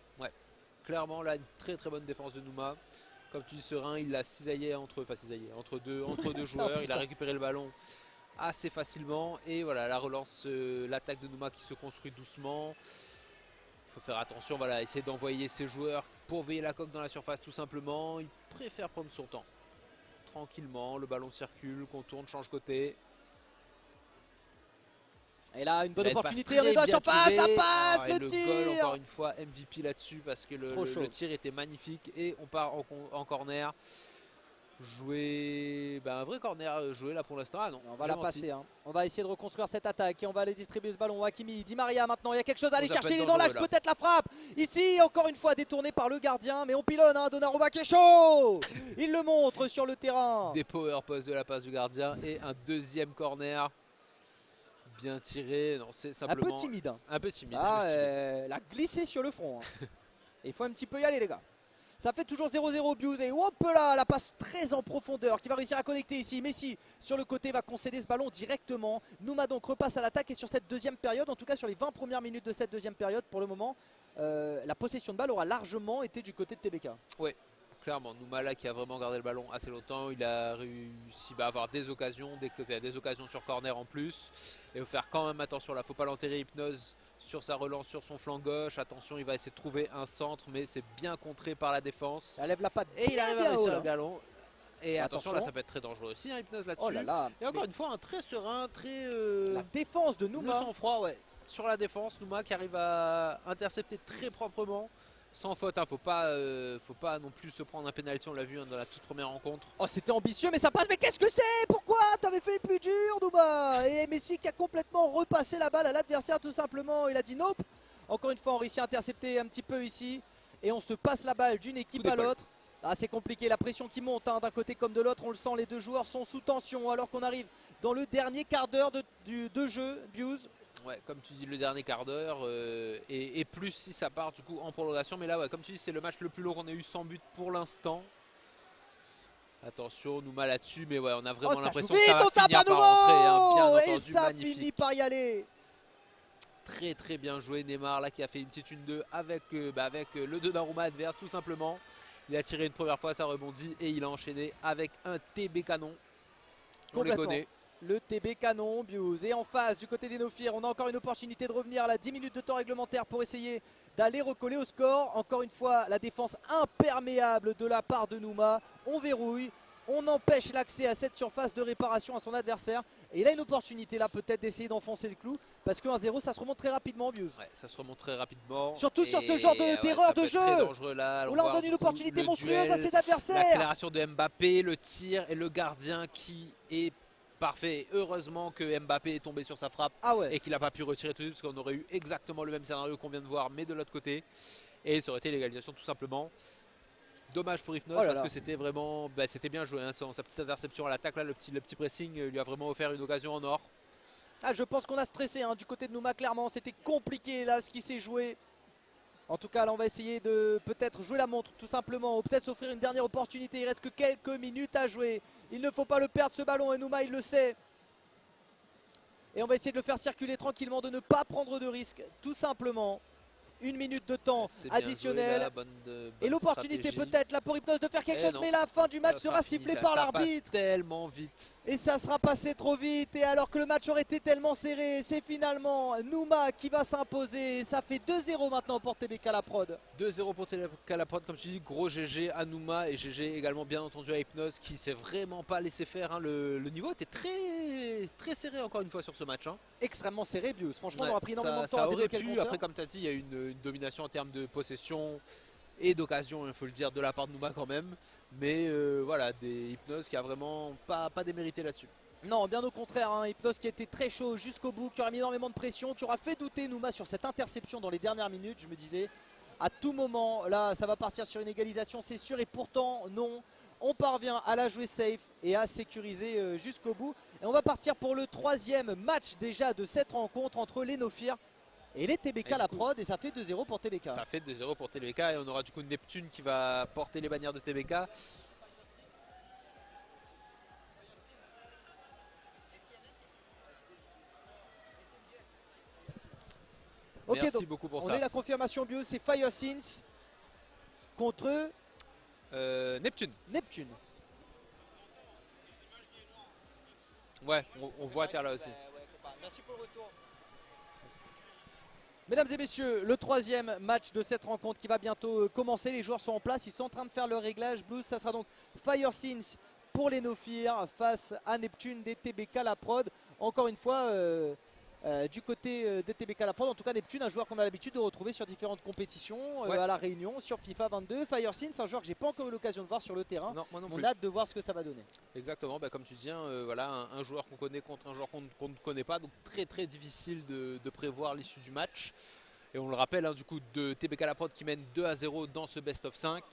Clairement là une très bonne défense de Numa. Comme tu dis serein, il l'a cisaillé entre deux joueurs, il a récupéré le ballon assez facilement et voilà la relance, l'attaque de Numa qui se construit doucement. Il faut faire attention, voilà, essayer d'envoyer ses joueurs pour veiller la coque dans la surface tout simplement. Il préfère prendre son temps tranquillement, le ballon circule, contourne, change côté. Et là une bonne opportunité, on est dans la surface, la passe, le tir. Le goal encore une fois, MVP là-dessus parce que le tir était magnifique et on part en corner. Jouer un vrai corner joué là pour l'instant. Ah non, on va la passer, on va essayer de reconstruire cette attaque et on va aller distribuer ce ballon. Hakimi, Di Maria maintenant, il y a quelque chose à aller chercher, il est dans l'axe, peut-être la frappe ici, encore une fois détourné par le gardien, mais on pilonne, Donnarumma qui est chaud. Il le montre sur le terrain. Des power posts de la passe du gardien et un deuxième corner bien tiré. Non, c'est simplement un peu timide. Un peu timide. Elle a glissé sur le front. Il faut un petit peu y aller les gars. Ça fait toujours 0-0 Bius et hop là, la passe très en profondeur qui va réussir à connecter ici. Messi sur le côté va concéder ce ballon directement. Numa donc repasse à l'attaque et sur cette deuxième période, en tout cas sur les 20 premières minutes de cette deuxième période, pour le moment, la possession de balle aura largement été du côté de TBK. Oui, clairement. Numa là qui a vraiment gardé le ballon assez longtemps, il a réussi à avoir des occasions, des occasions sur corner en plus. Et il faut faire quand même attention là, faut pas l'enterrer Hypnose sur sa relance sur son flanc gauche. Attention, il va essayer de trouver un centre, mais c'est bien contré par la défense. Ça lève la patte et il arrive à réussir le galon. Et attention, là ça peut être très dangereux aussi, hein, Hypnose là-dessus. Oh là là. Et encore une fois, un très serein, très... La défense de Nouma. Le sang-froid, ouais. Sur la défense, Nouma qui arrive à intercepter très proprement. Sans faute, hein, faut pas non plus se prendre un penalty, on l'a vu hein, dans la toute première rencontre. Oh, c'était ambitieux, mais ça passe. Mais qu'est-ce que c'est? Pourquoi t'avais fait plus dur, Nouma? Et Messi qui a complètement repassé la balle à l'adversaire, tout simplement. Il a dit nope. Encore une fois, on réussit à intercepter un petit peu ici. Et on se passe la balle d'une équipe à l'autre. Ah, c'est compliqué, la pression qui monte hein, d'un côté comme de l'autre, on le sent, les deux joueurs sont sous tension alors qu'on arrive dans le dernier quart d'heure de jeu, Biuse. Ouais, comme tu dis, le dernier quart d'heure et plus si ça part du coup en prolongation. Mais là, ouais, comme tu dis, c'est le match le plus long qu'on ait eu sans but pour l'instant. Attention, Nouma là-dessus, mais ouais, on a vraiment l'impression que ça va finir par rentrer, hein, bien entendu, et ça magnifique. Finit par y aller. Très très bien joué Neymar là qui a fait une petite 1-2 avec le Donnarumma adverse tout simplement. Il a tiré une première fois, ça rebondit et il a enchaîné avec un TB canon. On les connaît. Le TB canon, Biuse. Et en face, du côté des Nofir, on a encore une opportunité de revenir à la 10 minutes de temps réglementaire pour essayer d'aller recoller au score. Encore une fois, la défense imperméable de la part de Nouma. On verrouille, on empêche l'accès à cette surface de réparation à son adversaire. Et il a une opportunité là peut-être d'essayer d'enfoncer le clou. Parce que 1-0, ça se remonte très rapidement, Biuse. Ouais, ça se remonte très rapidement. Surtout sur ce genre d'erreur de jeu. Là, où là on donne une opportunité monstrueuse à ses adversaires. L'accélération de Mbappé, le tir et le gardien qui est parfait. Heureusement que Mbappé est tombé sur sa frappe et qu'il n'a pas pu retirer tout de suite parce qu'on aurait eu exactement le même scénario qu'on vient de voir mais de l'autre côté. Et ça aurait été l'égalisation tout simplement. Dommage pour Hypnose parce que c'était vraiment c'était bien joué hein, sa petite interception à l'attaque là, le petit pressing lui a vraiment offert une occasion en or. Ah, je pense qu'on a stressé hein, du côté de Nouma clairement, c'était compliqué là ce qui s'est joué. En tout cas là on va essayer de peut-être jouer la montre tout simplement ou peut-être s'offrir une dernière opportunité. Il reste que quelques minutes à jouer. Il ne faut pas le perdre ce ballon et Nouma il le sait. Et on va essayer de le faire circuler tranquillement, de ne pas prendre de risques tout simplement. Une minute de temps additionnel. Bonne et l'opportunité peut-être là pour Hypnose de faire quelque chose. Mais la fin du match sera sifflée par l'arbitre. Tellement vite. Et ça sera passé trop vite. Et alors que le match aurait été tellement serré, c'est finalement Nouma qui va s'imposer. Ça fait 2-0 maintenant pour TBK la prod. 2-0 pour TBK la prod, comme tu dis, gros GG à Nouma et GG également bien entendu à Hypnose qui s'est vraiment pas laissé faire. Hein. Le niveau était très serré encore une fois sur ce match. Hein. Extrêmement serré, Bius. Franchement, on a pris énormément de temps à débloquer le compteur. Après, comme tu as dit, il y a une domination en termes de possession et d'occasion, il faut le dire, de la part de Nouma quand même. Mais voilà, des Hypnose qui a vraiment pas démérité là-dessus. Non, bien au contraire, hein, Hypnose qui a été très chaud jusqu'au bout, qui aura mis énormément de pression, qui aura fait douter Nouma sur cette interception dans les dernières minutes. Je me disais, à tout moment, là, ça va partir sur une égalisation, c'est sûr. Et pourtant, non. On parvient à la jouer safe et à sécuriser jusqu'au bout. Et on va partir pour le troisième match déjà de cette rencontre entre les Nofir et les TBK la prod. Et ça fait 2-0 pour TBK. Ça fait 2-0 pour TBK et on aura du coup Neptune qui va porter les bannières de TBK. Ok, merci donc, beaucoup pour on ça. est la confirmation bio, c'est Firesins contre Neptune. Neptune. Ouais, on voit Terre là aussi. Merci pour le retour. Mesdames et messieurs, le troisième match de cette rencontre qui va bientôt commencer. Les joueurs sont en place, ils sont en train de faire le réglage. Blues, ça sera donc Firesins pour les Nofir face à Neptune des TBK la prod. Encore une fois, du côté des TBK la prod, en tout cas Neptune, un joueur qu'on a l'habitude de retrouver sur différentes compétitions à la Réunion, sur FIFA 22. Firesins, un joueur que j'ai pas encore eu l'occasion de voir sur le terrain. Non, moi non plus. On a hâte de voir ce que ça va donner. Exactement, comme tu dis, voilà, un joueur qu'on connaît contre un joueur qu'on ne connaît pas, donc très difficile de prévoir l'issue du match. Et on le rappelle, hein, du coup, de TBK la prod qui mène 2-0 dans ce best of 5.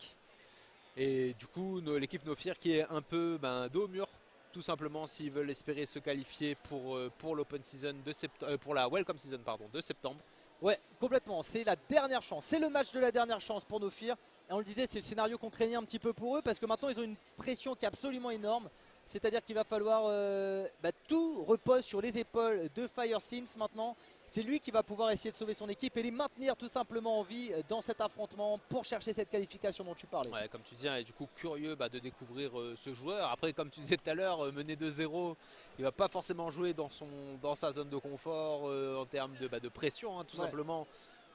Et du coup, l'équipe Nofir qui est un peu dos au mur. Tout simplement s'ils veulent espérer se qualifier pour l'open season de pour la welcome season de septembre. Ouais, complètement, c'est la dernière chance, c'est le match de la dernière chance pour Nofir. Et on le disait, c'est le scénario qu'on craignait un petit peu pour eux parce que maintenant ils ont une pression qui est absolument énorme. C'est-à-dire qu'il va falloir tout repose sur les épaules de Firesins maintenant. C'est lui qui va pouvoir essayer de sauver son équipe et les maintenir tout simplement en vie dans cet affrontement pour chercher cette qualification dont tu parlais. Ouais, comme tu dis, et du coup curieux de découvrir ce joueur. Après, comme tu disais tout à l'heure, mené 2-0, il va pas forcément jouer dans sa zone de confort en termes de pression, hein, tout simplement.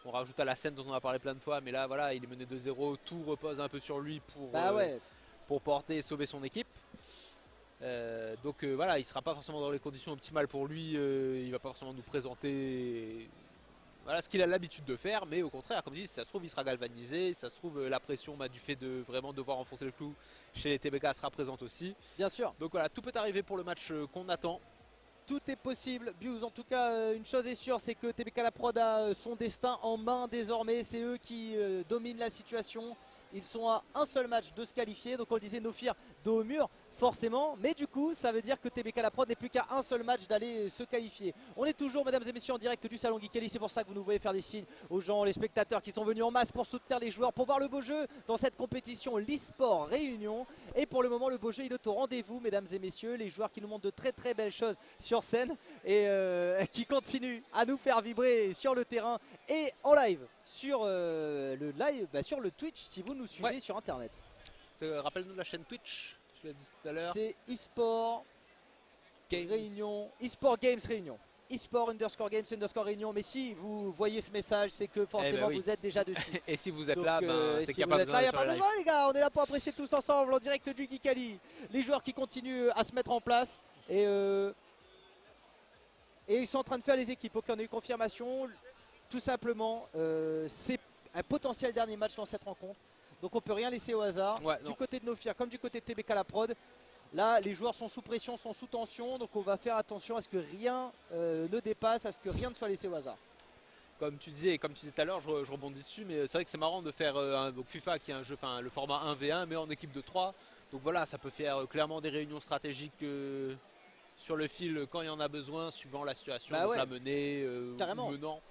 On rajoute à la scène dont on a parlé plein de fois, mais là voilà, il est mené 2-0, tout repose un peu sur lui pour porter et sauver son équipe. Donc voilà, il ne sera pas forcément dans les conditions optimales pour lui, il va pas forcément nous présenter voilà, ce qu'il a l'habitude de faire, mais au contraire, comme je dis, si ça se trouve il sera galvanisé, si ça se trouve la pression du fait de vraiment devoir enfoncer le clou chez les TBK sera présente aussi. Bien sûr. Donc voilà, tout peut arriver pour le match qu'on attend. Tout est possible, Bius. En tout cas, une chose est sûre, c'est que TBK La Prod a son destin en main désormais. C'est eux qui dominent la situation. Ils sont à un seul match de se qualifier. Donc on le disait, Nofir dos au mur, forcément. Mais du coup, ça veut dire que TBK La Prod n'est plus qu'à un seul match d'aller se qualifier. On est toujours, mesdames et messieurs, en direct du Salon Geekali. C'est pour ça que vous nous voyez faire des signes aux gens, les spectateurs qui sont venus en masse pour soutenir les joueurs, pour voir le beau jeu dans cette compétition, l'e-sport Réunion. Et pour le moment, le beau jeu, il est au rendez-vous, mesdames et messieurs. Les joueurs qui nous montrent de très très belles choses sur scène et qui continuent à nous faire vibrer sur le terrain et en live sur sur le Twitch si vous nous suivez sur internet. Rappelle-nous la chaîne Twitch, tu l'as dit tout à l'heure. C'est e-sport Réunion, e-sport Games Réunion. E-sport _games Réunion. Mais si vous voyez ce message, c'est que forcément vous êtes déjà dessus. Et si vous êtes là, c'est qu'il n'y a pas besoin. Il n'y a pas besoin, les gars. On est là pour apprécier tous ensemble en direct du Geekali. Les joueurs qui continuent à se mettre en place et ils sont en train de faire les équipes. Ok, on a eu confirmation. Tout simplement, c'est un potentiel dernier match dans cette rencontre. Donc on peut rien laisser au hasard. Du côté de Nofir comme du côté de TBK La Prod. Là, les joueurs sont sous pression, sont sous tension. Donc on va faire attention à ce que rien ne dépasse, à ce que rien ne soit laissé au hasard. Comme tu disais tout à l'heure, je rebondis dessus, mais c'est vrai que c'est marrant de faire donc FIFA qui est un jeu, le format 1v1, mais en équipe de 3. Donc voilà, ça peut faire clairement des réunions stratégiques sur le fil quand il y en a besoin, suivant la situation, donc la menée, carrément. menant.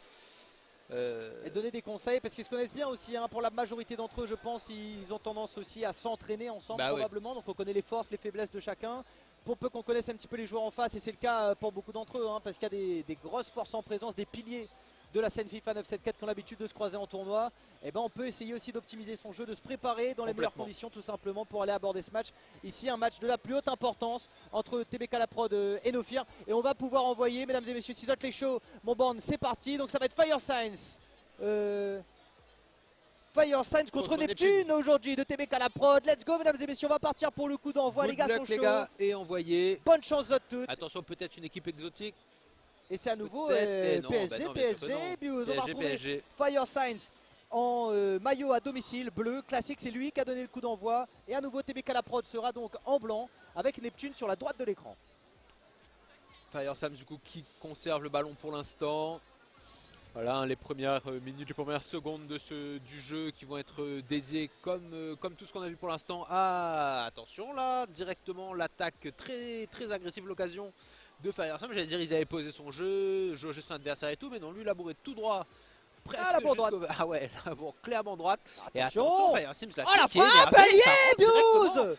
Et donner des conseils parce qu'ils se connaissent bien aussi, hein, pour la majorité d'entre eux je pense. Ils ont tendance aussi à s'entraîner ensemble probablement, donc on connaît les forces, les faiblesses de chacun, pour peu qu'on connaisse un petit peu les joueurs en face. Et c'est le cas pour beaucoup d'entre eux, hein, parce qu'il y a des grosses forces en présence, des piliers de la scène FIFA 974 qui ont l'habitude de se croiser en tournoi. Et on peut essayer aussi d'optimiser son jeu, de se préparer dans les meilleures conditions tout simplement pour aller aborder ce match. Ici un match de la plus haute importance entre TBK La Prod et Nofir. Et on va pouvoir envoyer, mesdames et messieurs, Sizzot les shows, mon band, c'est parti. Donc ça va être Firesins contre Neptune aujourd'hui de TBK La Prod. Let's go, mesdames et messieurs, on va partir pour le coup d'envoi. Les gars sont chauds. Et envoyé. Bonne chance à toutes. Attention, peut-être une équipe exotique. Et c'est à nouveau PSG, Bius. On va retrouver Firesins en maillot à domicile bleu. Classique, c'est lui qui a donné le coup d'envoi. Et à nouveau, TBK La Prod sera donc en blanc avec Neptune sur la droite de l'écran. Firesins du coup qui conserve le ballon pour l'instant. Voilà, les premières minutes, les premières secondes du jeu qui vont être dédiées comme tout ce qu'on a vu pour l'instant. Ah, attention là, directement l'attaque très, très agressive, l'occasion de Firesins. J'allais dire, ils avaient posé son jeu, jauger son adversaire et tout, mais non, lui, il a bourré tout droit. Presque la bourre droite. Ah ouais, la bourre clairement droite. Attention. Et attention, Firesins, la frappe,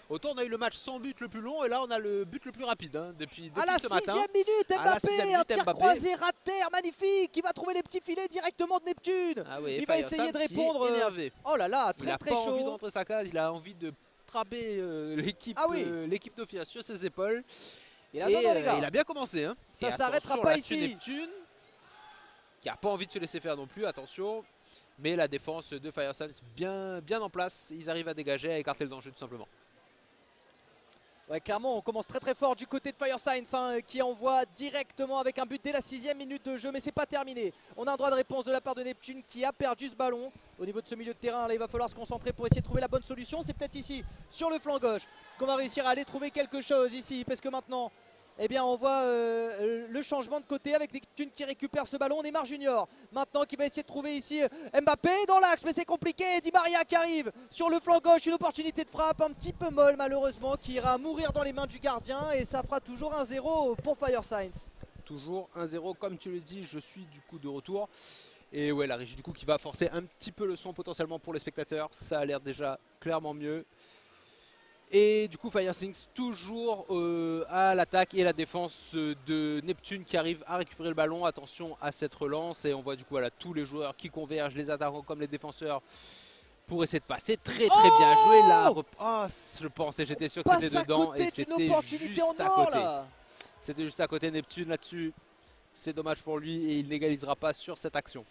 autant on a eu le match sans but le plus long, et là on a le but le plus rapide depuis à la ce matin. 6e minute, Mbappé, un tir croisé raté, magnifique, qui va trouver les petits filets directement de Neptune. Il va essayer de répondre. Énervé. Oh là là, très très chaud. Il n'a pas envie d'entrer sa case, il a envie de trapper l'équipe Nofir sur ses épaules. Il a bien commencé. Hein. Ça ne s'arrêtera pas ici. Neptune, qui n'a pas envie de se laisser faire non plus, attention. Mais la défense de Firesins bien en place. Ils arrivent à dégager, à écarter le danger tout simplement. Ouais, clairement, on commence très très fort du côté de Firesins, qui envoie directement avec un but dès la 6e minute de jeu. Mais c'est pas terminé. On a un droit de réponse de la part de Neptune qui a perdu ce ballon. Au niveau de ce milieu de terrain, là, il va falloir se concentrer pour essayer de trouver la bonne solution. C'est peut-être ici, sur le flanc gauche, qu'on va réussir à aller trouver quelque chose ici. Parce que maintenant, on voit le changement de côté avec Neptune qui récupère ce ballon. Neymar Junior maintenant qui va essayer de trouver ici Mbappé dans l'axe, mais c'est compliqué. Di Maria qui arrive sur le flanc gauche, une opportunité de frappe un petit peu molle malheureusement, qui ira mourir dans les mains du gardien, et ça fera toujours 1-0 pour Firesins. Toujours 1-0 comme tu le dis, je suis du coup de retour. Et ouais, la régie du coup qui va forcer un petit peu le son potentiellement pour les spectateurs. Ça a l'air déjà clairement mieux. Et du coup Firethings toujours à l'attaque et la défense de Neptune qui arrive à récupérer le ballon. Attention à cette relance et on voit du coup voilà, tous les joueurs qui convergent, les attaquants comme les défenseurs, pour essayer de passer. Très bien joué là. Oh, je pensais, j'étais sûr que c'était dedans et c'était juste à côté. C'était juste à côté. Neptune là-dessus, c'est dommage pour lui et il n'égalisera pas sur cette action.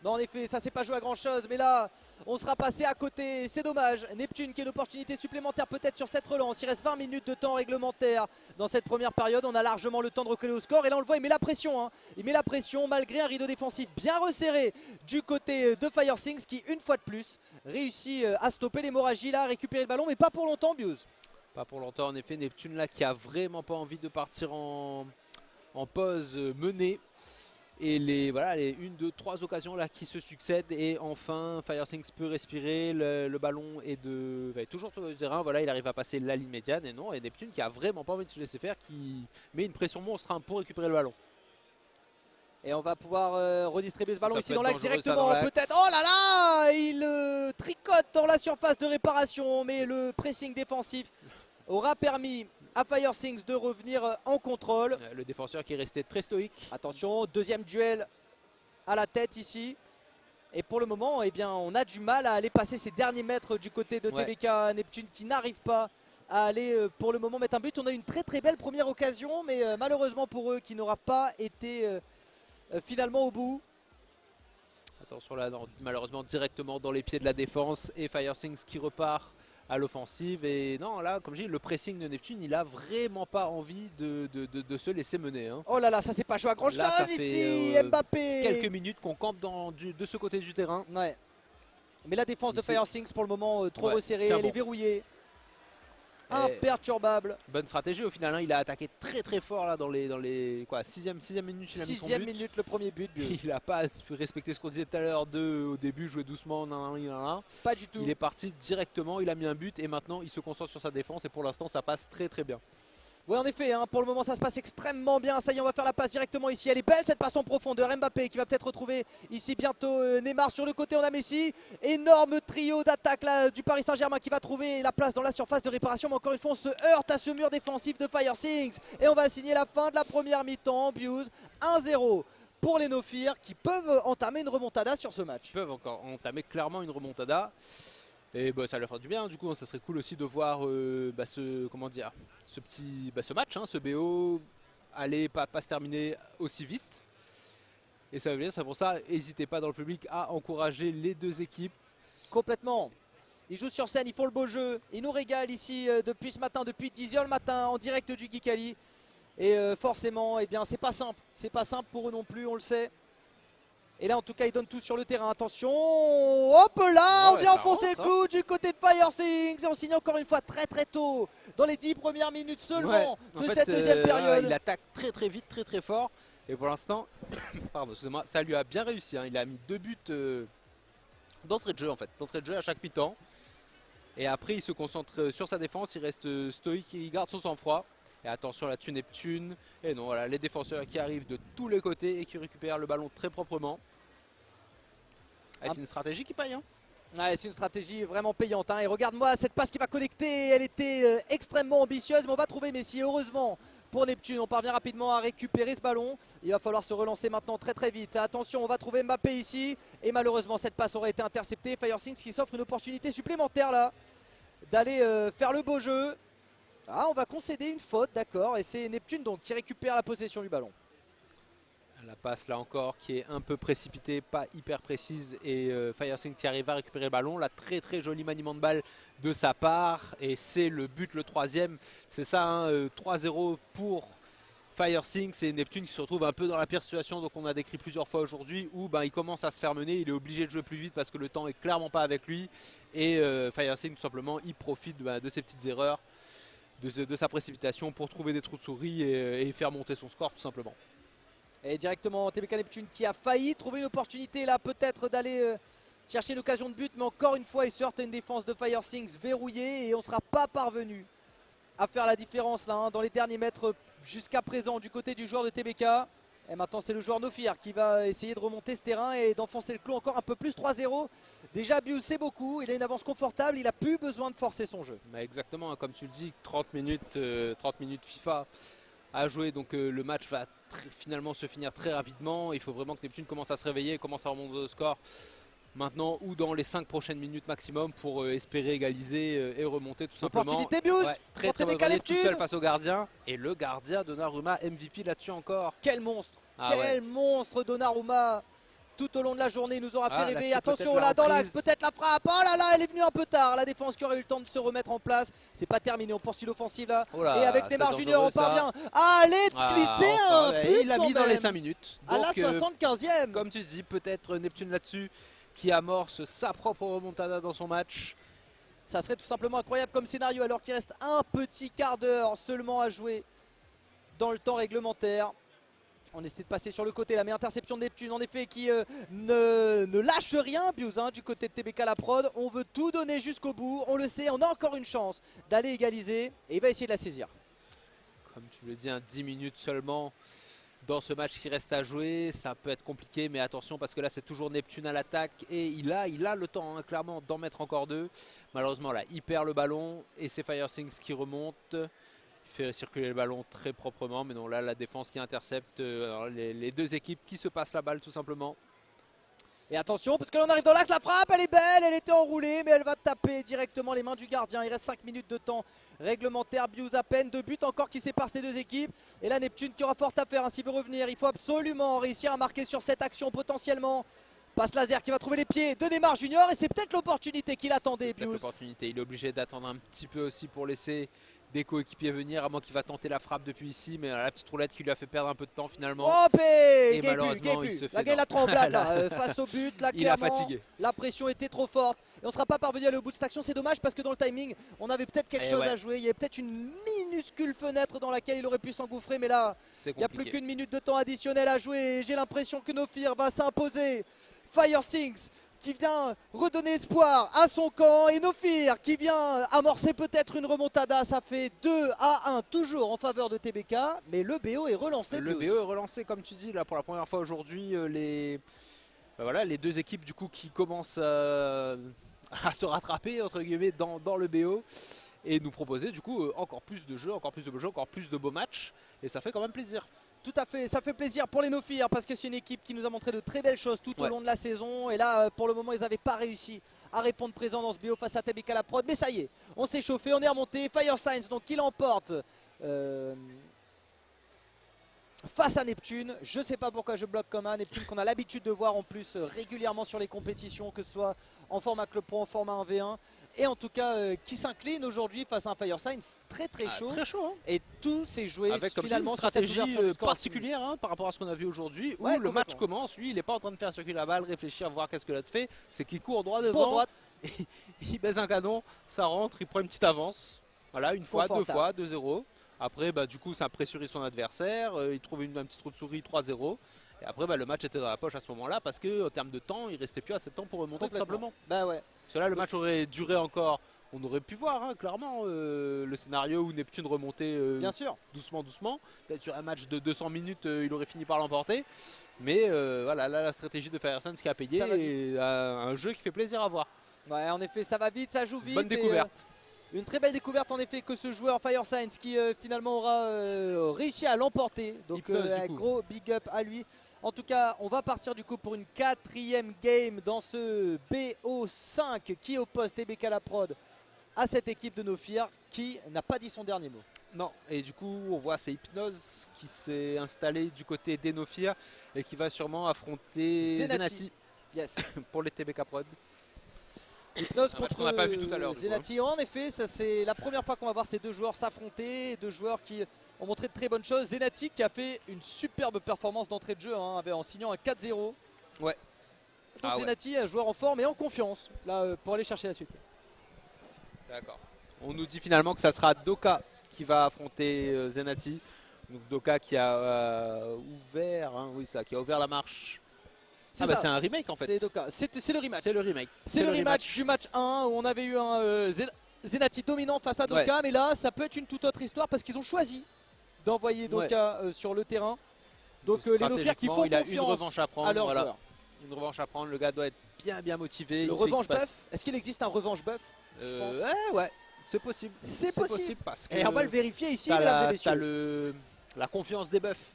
Non, en effet, ça s'est pas joué à grand chose, mais là, on sera passé à côté, c'est dommage. Neptune qui a une opportunité supplémentaire peut-être sur cette relance. Il reste 20 minutes de temps réglementaire dans cette première période. On a largement le temps de recoller au score. Et là, on le voit, il met la pression. Hein. Il met la pression malgré un rideau défensif bien resserré du côté de Firethings qui, une fois de plus, réussit à stopper l'hémorragie, là, à récupérer le ballon, mais pas pour longtemps, Bios. Pas pour longtemps, en effet. Neptune là qui a vraiment pas envie de partir en pause menée. Et les 1, 2, 3 occasions là qui se succèdent et enfin Firethings peut respirer, le ballon est toujours sur le terrain, voilà, il arrive à passer la ligne médiane et non, et Neptune qui a vraiment pas envie de se laisser faire, qui met une pression monstre hein, pour récupérer le ballon. Et on va pouvoir redistribuer ce ballon ici dans l'axe directement, peut-être. Oh là là, il tricote dans la surface de réparation, mais le pressing défensif aura permis à Firethings de revenir en contrôle. Le défenseur qui est resté très stoïque. Attention, deuxième duel à la tête ici. Et pour le moment, eh bien, on a du mal à aller passer ces derniers mètres du côté de TBK Neptune qui n'arrive pas à aller pour le moment mettre un but. On a une très belle première occasion, mais malheureusement pour eux qui n'aura pas été finalement au bout. Attention là, malheureusement directement dans les pieds de la défense et Firethings qui repart à l'offensive. Et non, là, comme je dis, le pressing de Neptune, il a vraiment pas envie de se laisser mener. Hein. Oh là là, ça s'est pas joué à grand chose ici, Mbappé. Quelques minutes qu'on campe de ce côté du terrain. Ouais. Mais la défense de Firethings pour le moment trop resserrée, elle est verrouillée. Imperturbable. Bonne stratégie au final, hein. Il a attaqué très fort là dans les quoi, 6e minute, il a mis son but. 6e minute, le premier but. Il a pas respecté ce qu'on disait tout à l'heure au début, jouer doucement, pas du tout. Il est parti directement, il a mis un but et maintenant il se concentre sur sa défense et pour l'instant ça passe très bien. Oui, en effet, hein, pour le moment ça se passe extrêmement bien. Ça y est, on va faire la passe directement ici. Elle est belle cette passe en profondeur. Mbappé qui va peut-être retrouver ici bientôt Neymar sur le côté. On a Messi. Énorme trio d'attaque là du Paris Saint-Germain qui va trouver la place dans la surface de réparation. Mais encore une fois, on se heurte à ce mur défensif de Firethings. Et on va signer la fin de la première mi-temps. Bios 1-0 pour les No-Fear qui peuvent entamer une remontada sur ce match. Ils peuvent encore entamer clairement une remontada. Et bah, ça leur fera du bien, du coup, ça serait cool aussi de voir ce match, hein, ce BO, aller pas se terminer aussi vite. Et ça veut dire, c'est pour ça, n'hésitez pas dans le public à encourager les deux équipes. Complètement. Ils jouent sur scène, ils font le beau jeu. Ils nous régalent ici depuis ce matin, depuis 10h le matin, en direct du Geekali. Et forcément, eh bien, c'est pas simple. C'est pas simple pour eux non plus, on le sait. Et là en tout cas ils donnent tout sur le terrain, attention, hop là, on vient enfoncer le clou du côté de Firethings. Et on signe encore une fois très tôt, dans les 10 premières minutes seulement de cette deuxième période. Il attaque très vite, très fort. Et pour l'instant, pardon, excusez-moi, ça lui a bien réussi, hein. Il a mis 2 buts d'entrée de jeu en fait, d'entrée de jeu à chaque mi-temps. Et après il se concentre sur sa défense, il reste stoïque, il garde son sang-froid. Et attention là-dessus Neptune. Et non, voilà, les défenseurs qui arrivent de tous les côtés et qui récupèrent le ballon très proprement. C'est une stratégie qui paye. Hein. Ouais, c'est une stratégie vraiment payante. Hein. Et regarde-moi cette passe qui va connecter. Elle était extrêmement ambitieuse. Mais on va trouver Messi. Heureusement pour Neptune, on parvient rapidement à récupérer ce ballon. Il va falloir se relancer maintenant très vite. Attention, on va trouver Mbappé ici. Et malheureusement, cette passe aurait été interceptée. Firethings qui s'offre une opportunité supplémentaire là d'aller faire le beau jeu. Ah, on va concéder une faute, d'accord. Et c'est Neptune donc qui récupère la possession du ballon. La passe là encore qui est un peu précipitée, pas hyper précise. Et Firethings qui arrive à récupérer le ballon. Là, très joli maniement de balle de sa part. Et c'est le but, le 3e. C'est ça, hein, 3-0 pour Firethings. Et Neptune qui se retrouve un peu dans la pire situation. Donc on a décrit plusieurs fois aujourd'hui où il commence à se faire mener. Il est obligé de jouer plus vite parce que le temps est clairement pas avec lui. Et Firethings tout simplement, il profite de ses petites erreurs. De sa précipitation pour trouver des trous de souris et faire monter son score tout simplement. Et directement TBK Neptune qui a failli trouver une opportunité là peut-être d'aller chercher une occasion de but, mais encore une fois il se heurte à une défense de Firethings verrouillée et on ne sera pas parvenu à faire la différence là dans les derniers mètres jusqu'à présent du côté du joueur de TBK. Et maintenant c'est le joueur Nofir qui va essayer de remonter ce terrain et d'enfoncer le clou encore un peu plus. 3-0. Déjà Bius c'est beaucoup, il a une avance confortable, il n'a plus besoin de forcer son jeu. Bah exactement, comme tu le dis, 30 minutes FIFA à jouer, donc le match va finalement se finir très rapidement. Il faut vraiment que Neptune commence à se réveiller, commence à remonter le score maintenant ou dans les 5 prochaines minutes maximum pour espérer égaliser et remonter tout simplement. Opportunité Bius, très bonne volée, tout seul face au gardien. Et le gardien Donnarumma MVP là-dessus encore. Quel monstre, quel monstre Donnarumma. Tout au long de la journée, il nous aura fait rêver. Attention là dans l'axe, peut-être la frappe. Oh là là, elle est venue un peu tard. La défense qui aurait eu le temps de se remettre en place. C'est pas terminé, on poursuit l'offensive là. Et avec Neymar Junior, on parvient à aller glisser un peu. Il l'a mis dans les 5 minutes. Donc, à la 75e. Comme tu dis, peut-être Neptune là-dessus qui amorce sa propre remontada dans son match. Ça serait tout simplement incroyable comme scénario alors qu'il reste un petit quart d'heure seulement à jouer dans le temps réglementaire. On essaie de passer sur le côté, la meilleure interception de Neptune en effet qui ne lâche rien, Bius, du côté de TBK la prod. On veut tout donner jusqu'au bout, on le sait, on a encore une chance d'aller égaliser et il va essayer de la saisir. Comme tu le dis, 10 minutes seulement dans ce match qui reste à jouer, ça peut être compliqué, mais attention parce que là c'est toujours Neptune à l'attaque et il a le temps clairement d'en mettre encore 2. Malheureusement là il perd le ballon et c'est Firethings qui remonte. Il fait circuler le ballon très proprement, mais non là la défense qui intercepte les deux équipes qui se passent la balle tout simplement. Et attention parce que là on arrive dans l'axe, la frappe elle est belle, elle était enroulée mais elle va taper directement les mains du gardien. Il reste 5 minutes de temps réglementaire, Bius à peine, 2 buts encore qui séparent ces deux équipes. Et là Neptune qui aura fort à faire s'il veut revenir, il faut absolument réussir à marquer sur cette action potentiellement. Passe laser qui va trouver les pieds de Neymar Junior et c'est peut-être l'opportunité qu'il attendait Bius. Il est obligé d'attendre un petit peu aussi pour laisser des coéquipiers venir, à moins qu'il va tenter la frappe depuis ici, mais la petite roulette qui lui a fait perdre un peu de temps finalement. Hop et malheureusement il se fait... La gagne la tremblade là, face au but, là il a clairement fatigué. La pression était trop forte et on ne sera pas parvenu à aller au bout de cette action. C'est dommage parce que dans le timing on avait peut-être quelque chose à jouer. Il y avait peut-être une minuscule fenêtre dans laquelle il aurait pu s'engouffrer, mais là il n'y a plus qu'une minute de temps additionnel à jouer et j'ai l'impression que Nofir va s'imposer. Firethings qui vient redonner espoir à son camp et Nofir qui vient amorcer peut-être une remontada. Ça fait 2-1 toujours en faveur de TBK, mais le BO est relancé. Le BO est relancé comme tu dis là pour la première fois aujourd'hui. Les deux équipes du coup qui commencent à se rattraper entre guillemets dans le BO et nous proposer du coup encore plus de jeux, encore plus de beaux jeux, encore plus de beaux matchs et ça fait quand même plaisir. Tout à fait, ça fait plaisir pour les Nofir parce que c'est une équipe qui nous a montré de très belles choses tout au long de la saison. Et là, pour le moment, ils n'avaient pas réussi à répondre présent dans ce BO face à TBK la prod. Mais ça y est, on s'est chauffé, on est remonté. Firethings donc qui l'emporte face à Neptune. Je ne sais pas pourquoi je bloque comme un Neptune qu'on a l'habitude de voir en plus régulièrement sur les compétitions, que ce soit en format Club Pro, en format 1v1. Et en tout cas, qui s'incline aujourd'hui face à un Firethings très chaud. Très chaud. Et tout s'est joué avec finalement une stratégie particulière par rapport à ce qu'on a vu aujourd'hui. Où le match commence, lui, il n'est pas en train de faire circuler la balle, réfléchir, voir qu'est-ce que l'autre fait. C'est qu'il court droit devant, il baise un canon, ça rentre, il prend une petite avance. Voilà, une fois, 2 fois, 2-0. Après, du coup, ça pressurise son adversaire. Il trouve un petit trou de souris, 3-0. Et après, le match était dans la poche à ce moment-là parce qu'en termes de temps, il restait plus assez de temps pour remonter tout simplement. Parce que là, le match aurait duré encore. On aurait pu voir clairement le scénario où Neptune remontait bien sûr, doucement. Peut-être sur un match de 200 minutes, il aurait fini par l'emporter. Mais voilà, là, la stratégie de Firethings qui a payé et un jeu qui fait plaisir à voir. Ouais, en effet, ça va vite, ça joue vite. Bonne découverte. Une très belle découverte en effet que ce joueur Firethings qui finalement aura réussi à l'emporter. Donc un gros big up à lui. En tout cas, on va partir du coup pour une 4e game dans ce BO5 qui oppose TBK la prod à cette équipe de Nofir qui n'a pas dit son dernier mot. Non, et du coup on voit c'est Hypnose qui s'est installé du côté des Nofir et qui va sûrement affronter Zenati. Yes. Pour les TBK prod. Hypnose contre on n'a pas vu tout à l'heure. Zenati. En effet, ça c'est la première fois qu'on va voir ces deux joueurs s'affronter, deux joueurs qui ont montré de très bonnes choses. Zenati qui a fait une superbe performance d'entrée de jeu en signant un 4-0. Ouais. Donc Zenati, un joueur en forme et en confiance là pour aller chercher la suite. D'accord. On nous dit finalement que ça sera Doka qui va affronter Zenati. Donc Doka qui a ouvert, qui a ouvert la marche. C'est un remake en fait. C'est le rematch. C'est le remake. C'est le rematch du match 1 où on avait eu un Zenati dominant face à Doka, mais là ça peut être une toute autre histoire parce qu'ils ont choisi d'envoyer Doka sur le terrain. Donc les Nofirs qui font il a confiance une revanche à prendre. à leurs joueurs. Une revanche à prendre, le gars doit être bien motivé. Le revanche buff, est-ce qu'il existe un revanche buff? Ouais, c'est possible. C'est possible parce que et on va le vérifier ici, mesdames et messieurs. La confiance des buffs.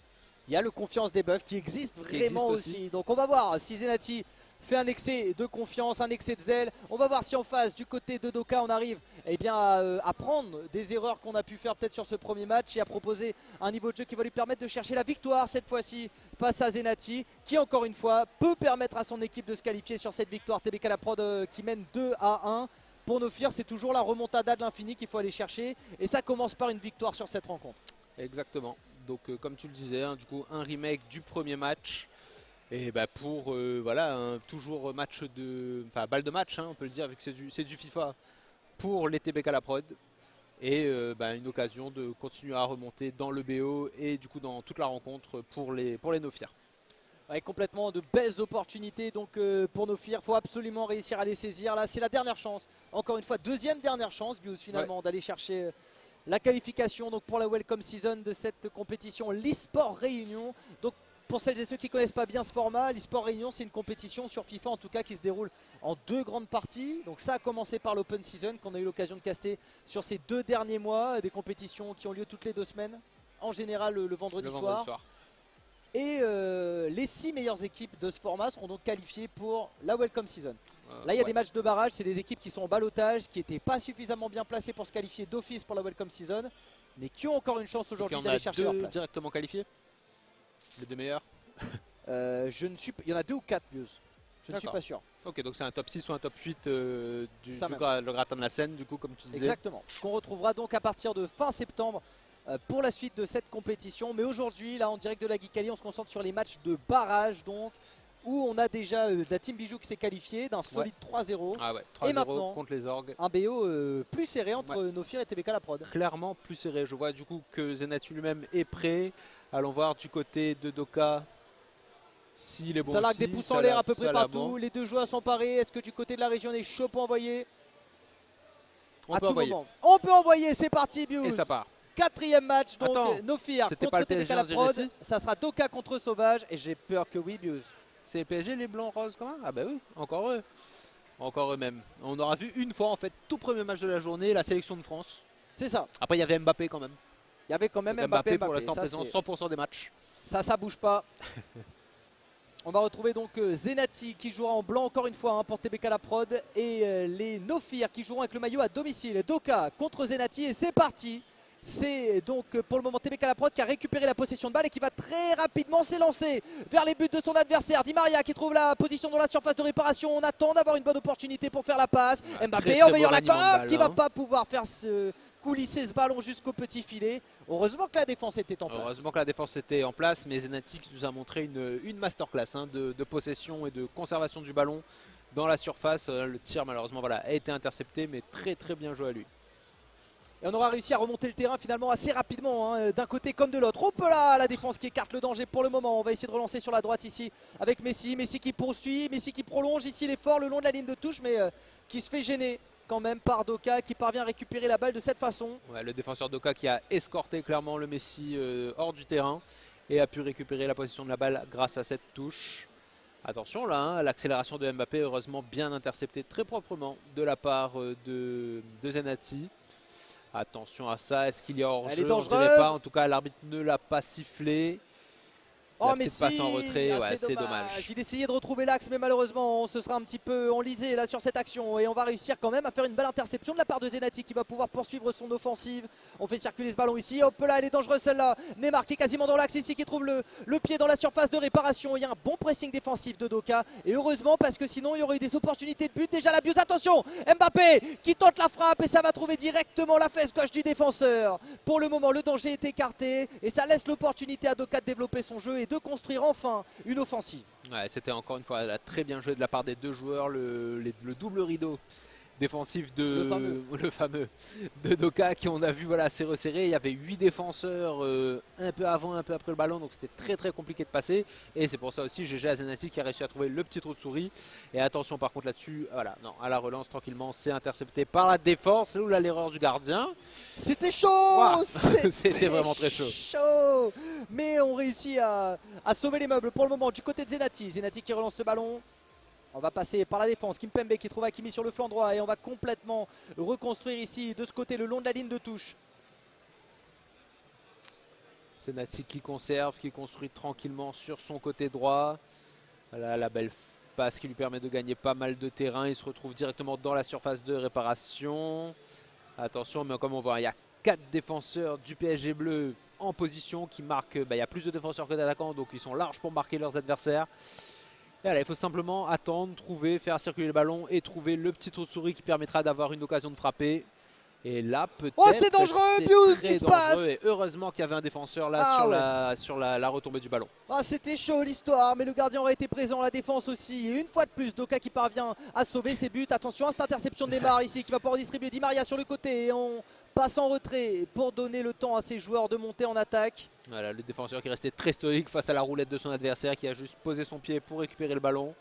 Il y a le confiance des buffs qui existe vraiment aussi. Donc on va voir si Zenati fait un excès de confiance, un excès de zèle. On va voir si en face, du côté de Doka, on arrive à prendre des erreurs qu'on a pu faire peut-être sur ce premier match et à proposer un niveau de jeu qui va lui permettre de chercher la victoire cette fois-ci face à Zenati, qui encore une fois peut permettre à son équipe de se qualifier sur cette victoire. TBK la prod qui mène 2-1. Pour Nofirs, c'est toujours la remontada de l'infini qu'il faut aller chercher et ça commence par une victoire sur cette rencontre. Exactement. Donc comme tu le disais, du coup un remake du premier match. Et pour toujours match balle de match, on peut le dire, vu que c'est du FIFA pour les TBK la prod. Et une occasion de continuer à remonter dans le BO et du coup dans toute la rencontre pour les Nofirs. Avec complètement de belles opportunités donc pour Nofirs, il faut absolument réussir à les saisir. Là c'est la dernière chance, encore une fois deuxième dernière chance Bios finalement d'aller chercher la qualification donc pour la Welcome Season de cette compétition, l'eSport Réunion. Donc pour celles et ceux qui ne connaissent pas bien ce format, l'eSport Réunion c'est une compétition sur FIFA en tout cas qui se déroule en 2 grandes parties. Donc ça a commencé par l'Open Season qu'on a eu l'occasion de caster sur ces 2 derniers mois, des compétitions qui ont lieu toutes les 2 semaines, en général le vendredi soir. Et les 6 meilleures équipes de ce format seront donc qualifiées pour la Welcome Season. Là il y a des matchs de barrage, c'est des équipes qui sont en ballottage, qui n'étaient pas suffisamment bien placées pour se qualifier d'office pour la Welcome Season, mais qui ont encore une chance aujourd'hui d'aller chercher leur place. Directement qualifiés, les 2 meilleurs. Il y en a 2 ou 4 Bios. Je ne suis pas sûr. Ok, donc c'est un top 6 ou un top 8 le gratin de la scène du coup comme tu disais. Exactement, ce qu'on retrouvera donc à partir de fin septembre pour la suite de cette compétition. Mais aujourd'hui, là en direct de la Geekaly, on se concentre sur les matchs de barrage donc, où on a déjà la team Bijou qui s'est qualifiée d'un solide 3-0. Ah ouais, 3-0 contre les orgues. Un BO plus serré entre Nofirs et TBK la prod. Clairement plus serré, je vois du coup que Zenati lui-même est prêt. Allons voir du côté de Doka s'il est bon. Ça largue des pouces en l'air à peu près partout, les 2 joueurs sont parés. Est-ce que du côté de la région on est chaud pour envoyer? On peut envoyer. On peut envoyer, c'est parti Bios. Et ça part. 4e match donc Nofirs contre TBK la prod. Ça sera Doka contre Sauvage et j'ai peur que oui Bios. C'est les PSG, les blancs roses comment? Ah bah oui, encore eux. Encore eux-mêmes. On aura vu une fois en fait, tout premier match de la journée, la sélection de France. C'est ça. Après il y avait Mbappé quand même. Il y avait quand même Mbappé pour l'instant présent 100% des matchs. Ça bouge pas. On va retrouver donc Zenati qui jouera en blanc encore une fois pour TBK la prod. Et les Nofirs qui joueront avec le maillot à domicile. Doka contre Zenati et c'est parti. C'est donc pour le moment TBK la prod qui a récupéré la possession de balle et qui va très rapidement s'élancer vers les buts de son adversaire. Di Maria qui trouve la position dans la surface de réparation. On attend d'avoir une bonne opportunité pour faire la passe. Mbappé envoyant la coque qui va pas pouvoir faire coulisser ce ballon jusqu'au petit filet. Heureusement que la défense était en place. Heureusement que la défense était en place, mais Zenati nous a montré une masterclass de possession et de conservation du ballon dans la surface. Le tir malheureusement a été intercepté, mais très bien joué à lui. Et on aura réussi à remonter le terrain finalement assez rapidement d'un côté comme de l'autre. Hop là, la défense qui écarte le danger pour le moment. On va essayer de relancer sur la droite ici avec Messi. Messi qui poursuit, Messi qui prolonge ici l'effort le long de la ligne de touche, mais qui se fait gêner quand même par Doka qui parvient à récupérer la balle de cette façon. Ouais, le défenseur Doka qui a escorté clairement le Messi hors du terrain et a pu récupérer la position de la balle grâce à cette touche. Attention là, l'accélération de Mbappé heureusement bien interceptée très proprement de la part de Zenati. Attention à ça, est-ce qu'il y a hors-jeu? Elle est dangereuse. Pas. En tout cas, l'arbitre ne l'a pas sifflé. Oh mais passe en retrait, c'est dommage. Il essayait de retrouver l'axe mais malheureusement on se sera un petit peu enlisé là sur cette action et on va réussir quand même à faire une belle interception de la part de Zenati qui va pouvoir poursuivre son offensive. On fait circuler ce ballon ici, hop là elle est dangereuse celle-là. Neymar qui est quasiment dans l'axe ici qui trouve le pied dans la surface de réparation. Il y a un bon pressing défensif de Doka et heureusement parce que sinon il y aurait eu des opportunités de but. Déjà la Bios, attention Mbappé qui tente la frappe et ça va trouver directement la fesse gauche du défenseur. Pour le moment le danger est écarté et ça laisse l'opportunité à Doka de développer son jeu et de construire enfin une offensive. Ouais, c'était encore une fois très bien joué de la part des 2 joueurs, le double rideau défensif de le fameux de Doka qui on a vu voilà assez resserré. Il y avait 8 défenseurs un peu avant, un peu après le ballon, donc c'était très compliqué de passer. Et c'est pour ça aussi GG à Zenati qui a réussi à trouver le petit trou de souris. Et attention par contre là-dessus, voilà, non, à la relance tranquillement, c'est intercepté par la défense. C'est où là l'erreur du gardien. C'était chaud, wow. C'était vraiment très chaud. Mais on réussit à sauver les meubles pour le moment du côté de Zenati. Zenati qui relance ce ballon. On va passer par la défense, Kimpembe qui trouve Hakimi sur le flanc droit et on va complètement reconstruire ici de ce côté le long de la ligne de touche. Zenati qui conserve, qui construit tranquillement sur son côté droit. Voilà la belle passe qui lui permet de gagner pas mal de terrain. Il se retrouve directement dans la surface de réparation. Attention, mais comme on voit, il y a 4 défenseurs du PSG bleu en position qui marquent. Il y a plus de défenseurs que d'attaquants, donc ils sont larges pour marquer leurs adversaires. Et voilà, il faut simplement attendre, trouver, faire circuler le ballon et trouver le petit trou de souris qui permettra d'avoir une occasion de frapper. Et là, peut-être. Oh, c'est dangereux, Bius, qui se passe. Et heureusement qu'il y avait un défenseur là sur la retombée du ballon. Ah, c'était chaud l'histoire, mais le gardien aurait été présent, la défense aussi. Et une fois de plus, Doka qui parvient à sauver ses buts. Attention à cette interception de Neymar ici qui va pouvoir redistribuer Di Maria sur le côté. Et on passe en retrait pour donner le temps à ses joueurs de monter en attaque. Voilà, le défenseur qui restait très stoïque face à la roulette de son adversaire qui a juste posé son pied pour récupérer le ballon.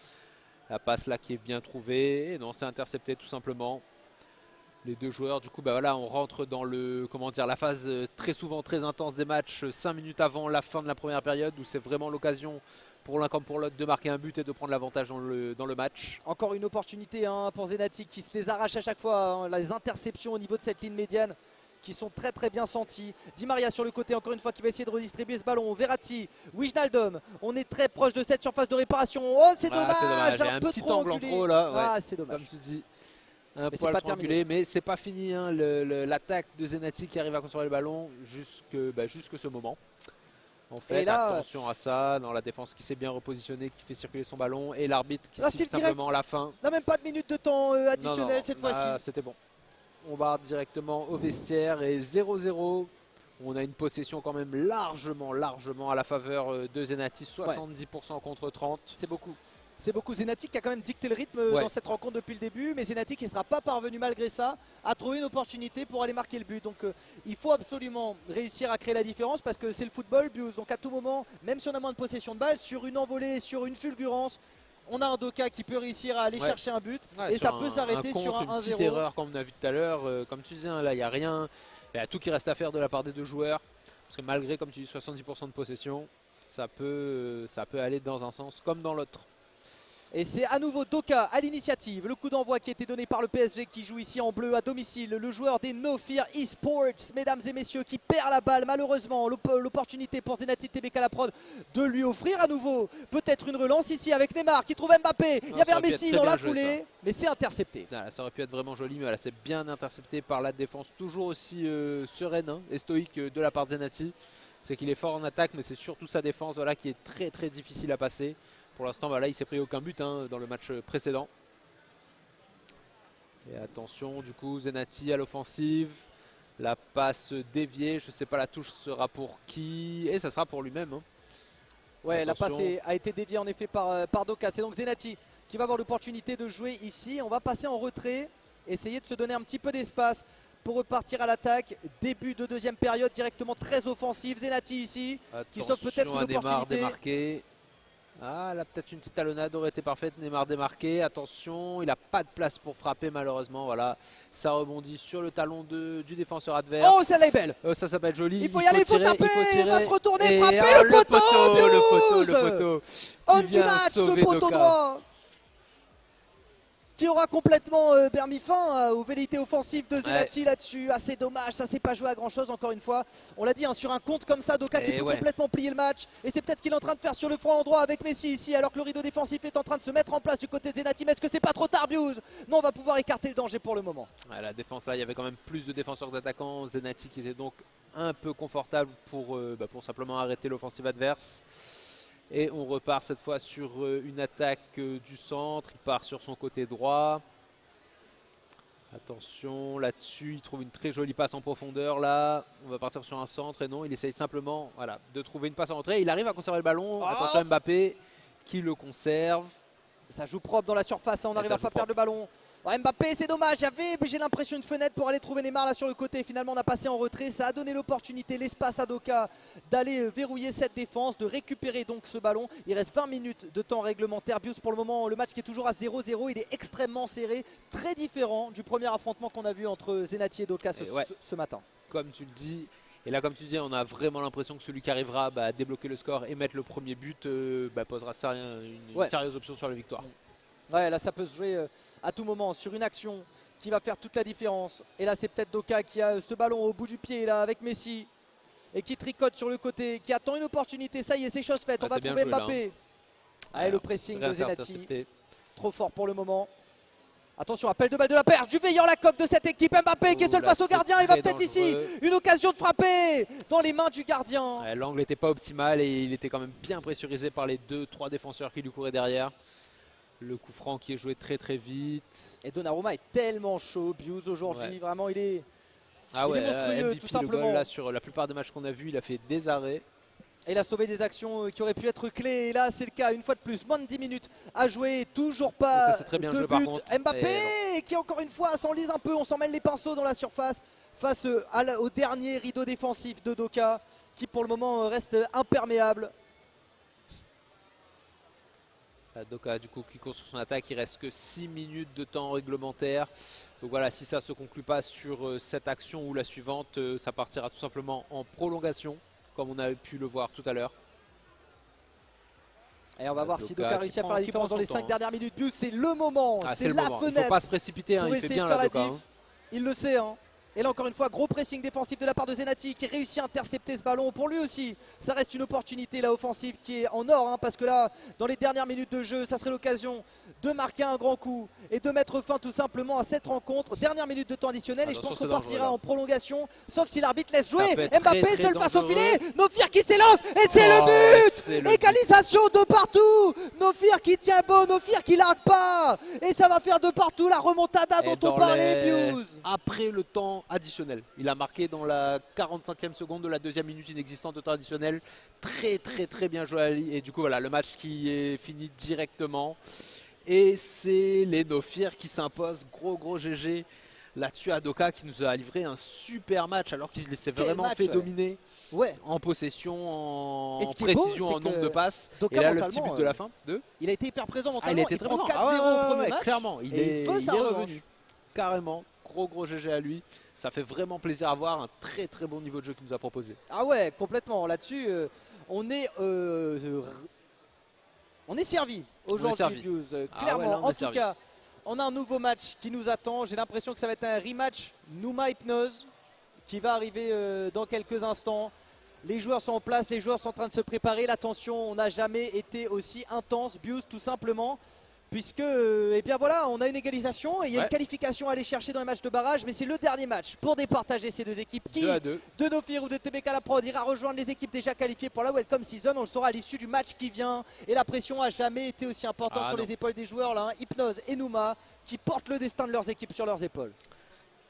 La passe là qui est bien trouvée. Et non, c'est intercepté tout simplement. Les deux joueurs, du coup, voilà, on rentre dans la phase très souvent très intense des matchs, 5 minutes avant la fin de la première période, où c'est vraiment l'occasion pour l'un comme pour l'autre de marquer un but et de prendre l'avantage dans le match. Encore une opportunité pour Zenati qui se les arrache à chaque fois, les interceptions au niveau de cette ligne médiane qui sont très bien senties. Di Maria sur le côté, encore une fois, qui va essayer de redistribuer ce ballon. Verratti, Wijnaldum, on est très proche de cette surface de réparation. Oh, c'est dommage, il y a un petit angle en trop là. Ouais. Ah, c'est dommage. Comme tu dis. Un poil triangulé, mais c'est pas fini hein, l'attaque de Zenati qui arrive à conserver le ballon jusque ce moment. En fait, là, attention à ça, dans la défense qui s'est bien repositionnée, qui fait circuler son ballon, et l'arbitre qui siffle simplement la fin. Non, même pas de minute de temps additionnel cette fois-ci. C'était bon. On va directement au vestiaire et 0-0. On a une possession quand même largement à la faveur de Zenati, 70% contre 30. C'est beaucoup. C'est beaucoup. Zenati qui a quand même dicté le rythme dans cette rencontre depuis le début, mais Zenati qui ne sera pas parvenu malgré ça à trouver une opportunité pour aller marquer le but. Donc il faut absolument réussir à créer la différence parce que c'est le football, Bius. Donc à tout moment, même si on a moins de possession de balle, sur une envolée, sur une fulgurance, on a un Doka qui peut réussir à aller chercher un but et ça peut s'arrêter sur un 1-0. Une petite erreur comme on a vu tout à l'heure, comme tu disais, hein, là il n'y a rien, il y a tout qui reste à faire de la part des deux joueurs. Parce que malgré, comme tu dis, 70% de possession, ça peut aller dans un sens comme dans l'autre. Et c'est à nouveau Doka à l'initiative. Le coup d'envoi qui a été donné par le PSG qui joue ici en bleu à domicile. Le joueur des No Fear Esports, mesdames et messieurs, qui perd la balle malheureusement. L'opportunité pour Zenati TBK la prod de lui offrir à nouveau peut-être une relance ici avec Neymar qui trouve Mbappé. Il y avait un Messi dans la foulée, mais c'est intercepté. Ça aurait pu être vraiment joli, mais là c'est bien intercepté par la défense toujours aussi sereine et stoïque de la part de Zenati. C'est qu'il est fort en attaque, mais c'est surtout sa défense qui est très difficile à passer. Pour l'instant, il s'est pris aucun but dans le match précédent. Et attention, du coup, Zenati à l'offensive. La passe déviée, je ne sais pas la touche sera pour qui. Et ça sera pour lui-même. Hein. Ouais, attention. La passe a été déviée en effet par Doka. C'est donc Zenati qui va avoir l'opportunité de jouer ici. On va passer en retrait, essayer de se donner un petit peu d'espace pour repartir à l'attaque. Début de deuxième période directement très offensive. Zenati ici, qui sauve peut-être une opportunité. Démarqué. Ah, là peut-être une petite talonnade aurait été parfaite. Neymar démarqué, attention, il n'a pas de place pour frapper malheureusement. Voilà, ça rebondit sur le talon du défenseur adverse. Oh, celle-là est belle. Ça peut être joli. Il faut y aller, il faut taper, il va se retourner, frapper le poteau. Homme du match, ce poteau droit qui aura complètement permis fin aux velléités offensives de Zenati là-dessus. Assez dommage, ça s'est pas joué à grand chose encore une fois. On l'a dit, sur un compte comme ça, Doka qui peut complètement plier le match. Et c'est peut-être qu'il est en train de faire sur le front droit avec Messi ici, alors que le rideau défensif est en train de se mettre en place du côté de Zenati. Mais est-ce que c'est pas trop tard, Bius? Non, on va pouvoir écarter le danger pour le moment. La défense là, il y avait quand même plus de défenseurs d'attaquants. Zenati qui était donc un peu confortable pour simplement arrêter l'offensive adverse. Et on repart cette fois sur une attaque du centre. Il part sur son côté droit. Attention là-dessus, il trouve une très jolie passe en profondeur là. On va partir sur un centre et non, il essaye simplement de trouver une passe en entrée. Il arrive à conserver le ballon. Attention Mbappé qui le conserve. Ça joue propre dans la surface, on n'arrive à pas perdre le ballon. Mbappé, c'est dommage, j'ai l'impression une fenêtre pour aller trouver Neymar là sur le côté. Finalement on a passé en retrait, ça a donné l'opportunité, l'espace à Doka d'aller verrouiller cette défense, de récupérer donc ce ballon. Il reste 20 minutes de temps réglementaire. Bius pour le moment, le match qui est toujours à 0-0, il est extrêmement serré, très différent du premier affrontement qu'on a vu entre Zenati et Doka ce matin. Comme tu le dis. Et là, comme tu disais, on a vraiment l'impression que celui qui arrivera à débloquer le score et mettre le premier but posera une sérieuse option sur la victoire. Ouais, là ça peut se jouer à tout moment sur une action qui va faire toute la différence. Et là c'est peut-être Doka qui a ce ballon au bout du pied là avec Messi et qui tricote sur le côté, qui attend une opportunité. Ça y est, c'est chose faite. On va trouver Mbappé. Le pressing de Zenati, trop fort pour le moment. Attention, appel de balle de la perte, du veilleur la coque de cette équipe. Mbappé qui est seul face au gardien, il va peut-être ici une occasion de frapper dans les mains du gardien. L'angle n'était pas optimal et il était quand même bien pressurisé par les 2-3 défenseurs qui lui couraient derrière. Le coup franc qui est joué très très vite. Et Donnarumma est tellement chaud, Bius aujourd'hui, vraiment il est monstrueux MVP, tout simplement. Goal, là, sur la plupart des matchs qu'on a vus, il a fait des arrêts. Et il a sauvé des actions qui auraient pu être clés. Et là, c'est le cas, une fois de plus. Moins de 10 minutes à jouer. Toujours pas très bien de joué, but. par contre. Mbappé qui, encore une fois, s'enlise un peu. On s'en mêle les pinceaux dans la surface face au dernier rideau défensif de Doka, qui pour le moment reste imperméable. Doka, du coup, qui construit son attaque. Il reste que 6 minutes de temps réglementaire. Donc voilà, si ça ne se conclut pas sur cette action ou la suivante, ça partira tout simplement en prolongation, comme on a pu le voir tout à l'heure. Et on va voir si Doka réussit à faire la différence dans les 5 dernières minutes. Bius, c'est le moment, c'est la fenêtre. Il ne faut pas se précipiter, il fait bien là, Doka. Il le sait. Et là encore une fois, gros pressing défensif de la part de Zenati qui réussit à intercepter ce ballon. Pour lui aussi, ça reste une opportunité là offensive qui est en or, parce que là, dans les dernières minutes de jeu, ça serait l'occasion de marquer un grand coup et de mettre fin tout simplement à cette rencontre. Dernière minute de temps additionnel et je pense qu'on partira en prolongation, sauf si l'arbitre laisse jouer. Mbappé seul face au filet, Nofir qui s'élance et c'est le but. Égalisation de partout. Nofir qui tient bon, Nofir qui largue pas et ça va faire de partout la remontada dont on parlait, Bius. Après le temps additionnel, il a marqué dans la 45e seconde de la deuxième minute inexistante de temps additionnel. Très très très bien joué Ali. Et du coup voilà, le match qui est fini directement. Et c'est les Nofir qui s'imposent. Gros GG là-dessus à Doka qui nous a livré un super match alors qu'il s'est vraiment fait dominer en possession, en précision, en nombre de passes. Doka, et là le petit but de la fin il a été hyper présent mentalement. Il a été très présent. 4-0 au premier match. Clairement, il est revenu. Carrément, gros GG à lui. Ça fait vraiment plaisir à voir, un très très bon niveau de jeu qu'il nous a proposé. Ah ouais, complètement. Là-dessus, on est servi aujourd'hui, Bius. Clairement, en tout cas, on a un nouveau match qui nous attend. J'ai l'impression que ça va être un rematch Numa Hypnose qui va arriver dans quelques instants. Les joueurs sont en place, les joueurs sont en train de se préparer. La tension, on n'a jamais été aussi intense, Bius, tout simplement. Puisque, eh bien voilà, on a une égalisation et il y a une qualification à aller chercher dans les matchs de barrage. Mais c'est le dernier match pour départager ces deux équipes. Qui, de Nofir ou de TBK La Prod, ira rejoindre les équipes déjà qualifiées pour la Welcome Season. On le saura à l'issue du match qui vient. Et la pression n'a jamais été aussi importante sur les épaules des joueurs là. Hypnose et Numa qui portent le destin de leurs équipes sur leurs épaules.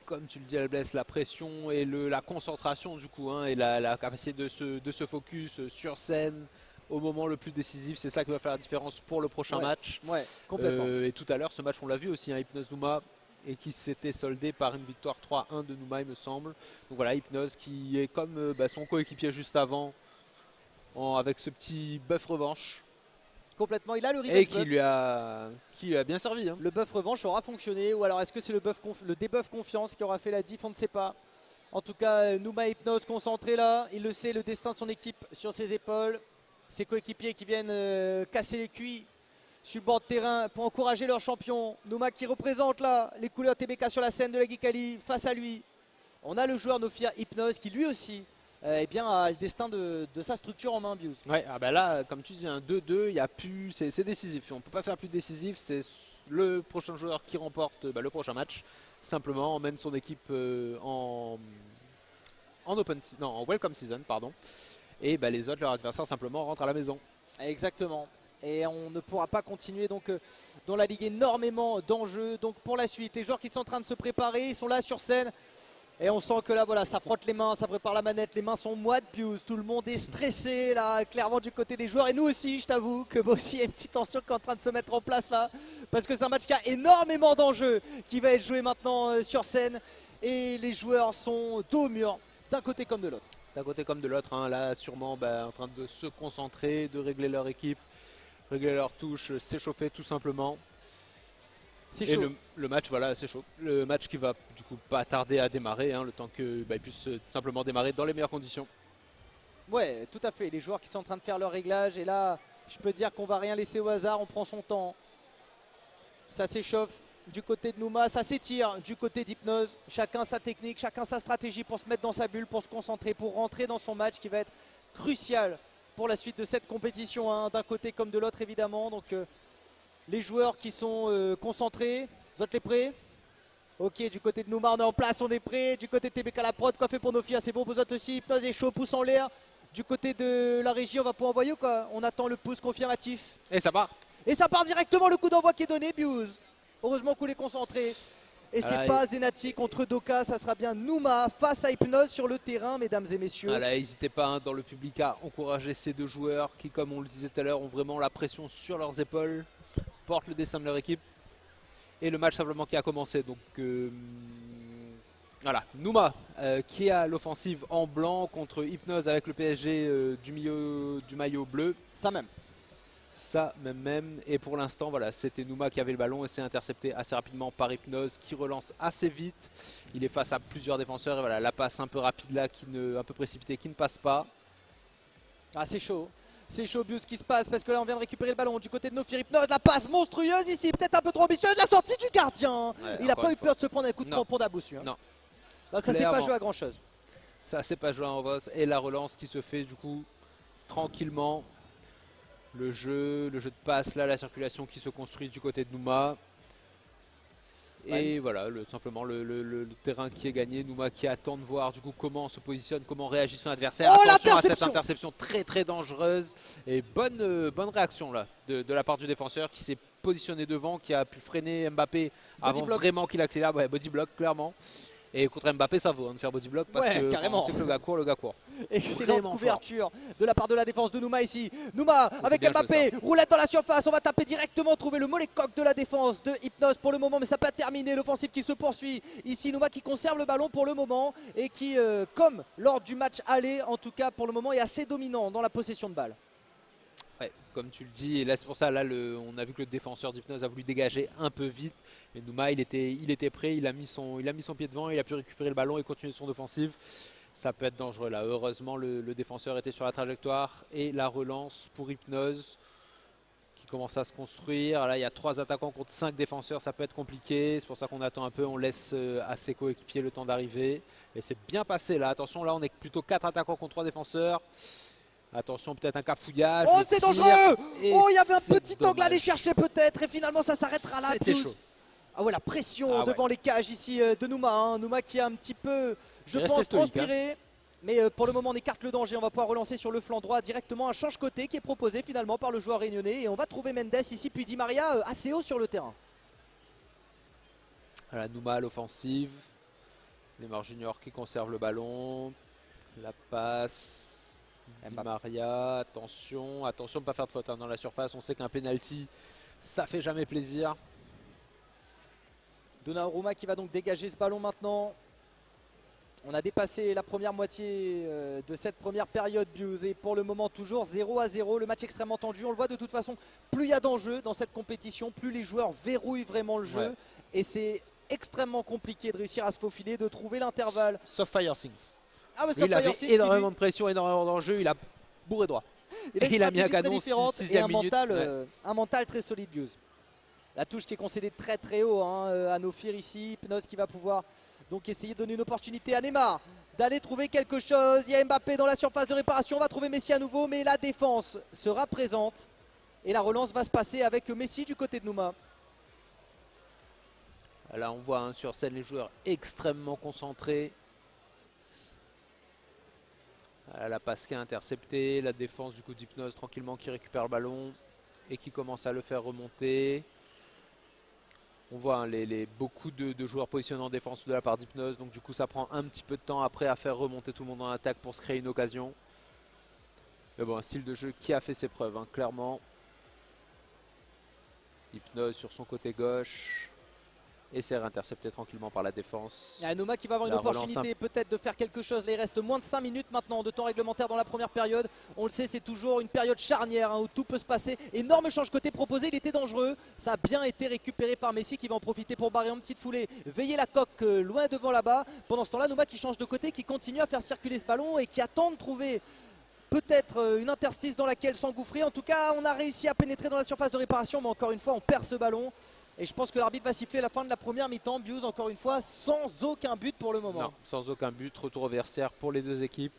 Comme tu le dis Albless, la pression et la concentration du coup, et la capacité de se focus sur scène au moment le plus décisif, c'est ça qui va faire la différence pour le prochain match. Complètement. Et tout à l'heure, ce match, on l'a vu aussi, Hypnose Numa, et qui s'était soldé par une victoire 3-1 de Numa, il me semble. Donc voilà, Hypnose qui est comme son coéquipier juste avant, avec ce petit buff revanche. Complètement, il a le revenge et qui lui a bien servi. Le buff revanche aura fonctionné, ou alors est-ce que c'est le debuff confiance qui aura fait la diff, on ne sait pas. En tout cas, Numa Hypnose concentré là, il le sait, le destin de son équipe sur ses épaules. Ses coéquipiers qui viennent casser les cuits sur le bord de terrain pour encourager leur champion. Numa qui représente là les couleurs TBK sur la scène de la Geekali. Face à lui, on a le joueur Nofir Hypnose qui lui aussi a le destin de sa structure en main, Bius. Ouais, là, comme tu dis, un 2-2, c'est décisif. On ne peut pas faire plus décisif. C'est le prochain joueur qui remporte le prochain match. Simplement, emmène son équipe en Welcome Season, pardon. Et les autres, leurs adversaires, simplement rentrent à la maison. Exactement. Et on ne pourra pas continuer donc dans la ligue, énormément d'enjeux. Donc pour la suite, les joueurs qui sont en train de se préparer, ils sont là sur scène. Et on sent que là, voilà, ça frotte les mains, ça prépare la manette, les mains sont moites, Bius. Tout le monde est stressé là, clairement du côté des joueurs. Et nous aussi, je t'avoue que moi aussi, il y a une petite tension qui est en train de se mettre en place là. Parce que c'est un match qui a énormément d'enjeux, qui va être joué maintenant sur scène. Et les joueurs sont dos au mur, d'un côté comme de l'autre. D'un côté comme de l'autre, hein, là sûrement en train de se concentrer, de régler leur équipe, régler leurs touches, s'échauffer tout simplement. C'est chaud. Le match, voilà, c'est chaud. Le match qui va du coup pas tarder à démarrer, hein, le temps qu'ils puissent simplement démarrer dans les meilleures conditions. Ouais, tout à fait. Les joueurs qui sont en train de faire leur réglage. Et là, je peux dire qu'on va rien laisser au hasard. On prend son temps. Ça s'échauffe du côté de Nouma. Ça s'étire du côté d'Hypnose. Chacun sa technique, chacun sa stratégie pour se mettre dans sa bulle, pour se concentrer, pour rentrer dans son match qui va être crucial pour la suite de cette compétition, hein, d'un côté comme de l'autre évidemment. Donc les joueurs qui sont concentrés, vous êtes les prêts? Ok, du côté de Nouma on est en place, on est prêt. Du côté de TBK la prod, quoi fait pour Nofia? C'est bon, vous êtes aussi. Hypnose est chaud, pouce en l'air. Du côté de la régie, on va pouvoir envoyer ou quoi? On attend le pouce confirmatif. Et ça part. Et ça part directement, le coup d'envoi qui est donné, Bius. Heureusement qu'on est concentré. Et c'est pas Zenati contre Doka, ça sera bien Nouma face à Hypnose sur le terrain, mesdames et messieurs. Voilà, n'hésitez pas, hein, dans le public à encourager ces deux joueurs qui, comme on le disait tout à l'heure, ont vraiment la pression sur leurs épaules, portent le destin de leur équipe. Et le match simplement qui a commencé. Donc voilà, Nouma qui a l'offensive en blanc contre Hypnose avec le PSG du maillot bleu. Ça même. Et pour l'instant, voilà, c'était Nouma qui avait le ballon et c'est intercepté assez rapidement par Hypnose qui relance assez vite. Il est face à plusieurs défenseurs et voilà, la passe un peu rapide là, un peu précipitée, qui ne passe pas. Ah, c'est chaud. C'est chaud, Bius, ce qui se passe parce que là on vient de récupérer le ballon du côté de Nofir. Hypnose, la passe monstrueuse ici, peut-être un peu trop ambitieuse, la sortie du gardien. Ouais, il n'a pas eu peur de se prendre un coup de crampon d'Abossu. Hein. Non. Là, ça s'est pas joué à grand chose. Ça s'est pas joué à grand chose. Et la relance qui se fait du coup tranquillement. Le jeu de passe là, la circulation qui se construit du côté de Nouma. Et voilà, simplement le terrain qui est gagné. Nouma qui attend de voir du coup comment se positionne, comment réagit son adversaire. Oh, attention à cette interception très très dangereuse. Et bonne réaction là de la part du défenseur qui s'est positionné devant, qui a pu freiner Mbappé avant vraiment qu'il accélère. Ouais, body block clairement. Et contre Mbappé, ça vaut de faire body block parce que carrément. On sait que le gars court. Excellente couverture de la part de la défense de Nouma ici. Nouma avec Mbappé, roulette dans la surface. On va taper directement, trouver le mollet coq de la défense de Hypnose pour le moment, mais ça peut terminer. L'offensive qui se poursuit. Ici, Nouma qui conserve le ballon pour le moment et qui, comme lors du match aller, en tout cas pour le moment, est assez dominant dans la possession de balle. Ouais, comme tu le dis, et là c'est pour ça, là on a vu que le défenseur d'Hypnose a voulu dégager un peu vite. Et Nouma il était prêt, il a mis son pied devant, il a pu récupérer le ballon et continuer son offensive. Ça peut être dangereux là. Heureusement le défenseur était sur la trajectoire et la relance pour Hypnose qui commence à se construire. Là il y a 3 attaquants contre 5 défenseurs, ça peut être compliqué. C'est pour ça qu'on attend un peu, on laisse à ses coéquipiers le temps d'arriver. Et c'est bien passé là, attention là on est plutôt 4 attaquants contre 3 défenseurs. Attention, peut-être un cafouillage. Oh, c'est dangereux! Oh, il y avait un petit angle à aller chercher peut-être. Et finalement, ça s'arrêtera là. C'était chaud. Ah ouais, la pression devant les cages ici de Nouma. Hein. Nouma qui a un petit peu, je pense, transpiré. Hein. Mais pour le moment, on écarte le danger. On va pouvoir relancer sur le flanc droit directement un change-côté qui est proposé finalement par le joueur réunionnais. Et on va trouver Mendes ici, puis Di Maria assez haut sur le terrain. Voilà, Nouma à l'offensive. Neymar Junior qui conserve le ballon. La passe. Di Maria, attention de ne pas faire de faute hein, dans la surface. On sait qu'un penalty, ça fait jamais plaisir. Donnarumma qui va donc dégager ce ballon maintenant. On a dépassé la première moitié de cette première période, Bius. Et pour le moment, toujours 0-0. Le match extrêmement tendu. On le voit de toute façon, plus il y a d'enjeux dans cette compétition, plus les joueurs verrouillent vraiment le jeu. Ouais. Et c'est extrêmement compliqué de réussir à se faufiler, de trouver l'intervalle. Sauf Firethings. Ah, mais il avait énormément de pression, énormément d'enjeux, il a bourré droit. Il a mis un canon 6e minute. Un mental très solide, Bius. La touche qui est concédée très très haut hein, à Nofir ici. Hypnose qui va pouvoir donc essayer de donner une opportunité à Neymar d'aller trouver quelque chose. Il y a Mbappé dans la surface de réparation, on va trouver Messi à nouveau, mais la défense sera présente. Et la relance va se passer avec Messi du côté de Nouma. Là on voit hein, sur scène les joueurs extrêmement concentrés. La passe qui est interceptée, la défense du coup d'Hypnose tranquillement qui récupère le ballon et qui commence à le faire remonter. On voit hein, beaucoup de joueurs positionnés en défense de la part d'Hypnose. Donc du coup ça prend un petit peu de temps après à faire remonter tout le monde en attaque pour se créer une occasion. Mais bon, un style de jeu qui a fait ses preuves, hein, clairement. Hypnose sur son côté gauche. Et c'est réintercepté tranquillement par la défense. Il y a Numa qui va avoir une opportunité peut-être de faire quelque chose. Là, il reste moins de 5 minutes maintenant de temps réglementaire dans la première période. On le sait, c'est toujours une période charnière hein, où tout peut se passer. Énorme change côté proposé, il était dangereux. Ça a bien été récupéré par Messi qui va en profiter pour barrer en petite foulée. Veiller la coque loin devant là-bas. Pendant ce temps-là, Numa qui change de côté, qui continue à faire circuler ce ballon et qui attend de trouver peut-être une interstice dans laquelle s'engouffrer. En tout cas, on a réussi à pénétrer dans la surface de réparation, mais encore une fois, on perd ce ballon. Et je pense que l'arbitre va siffler la fin de la première mi-temps. Bius, encore une fois, sans aucun but pour le moment. Non, sans aucun but. Retour au vestiaire pour les deux équipes.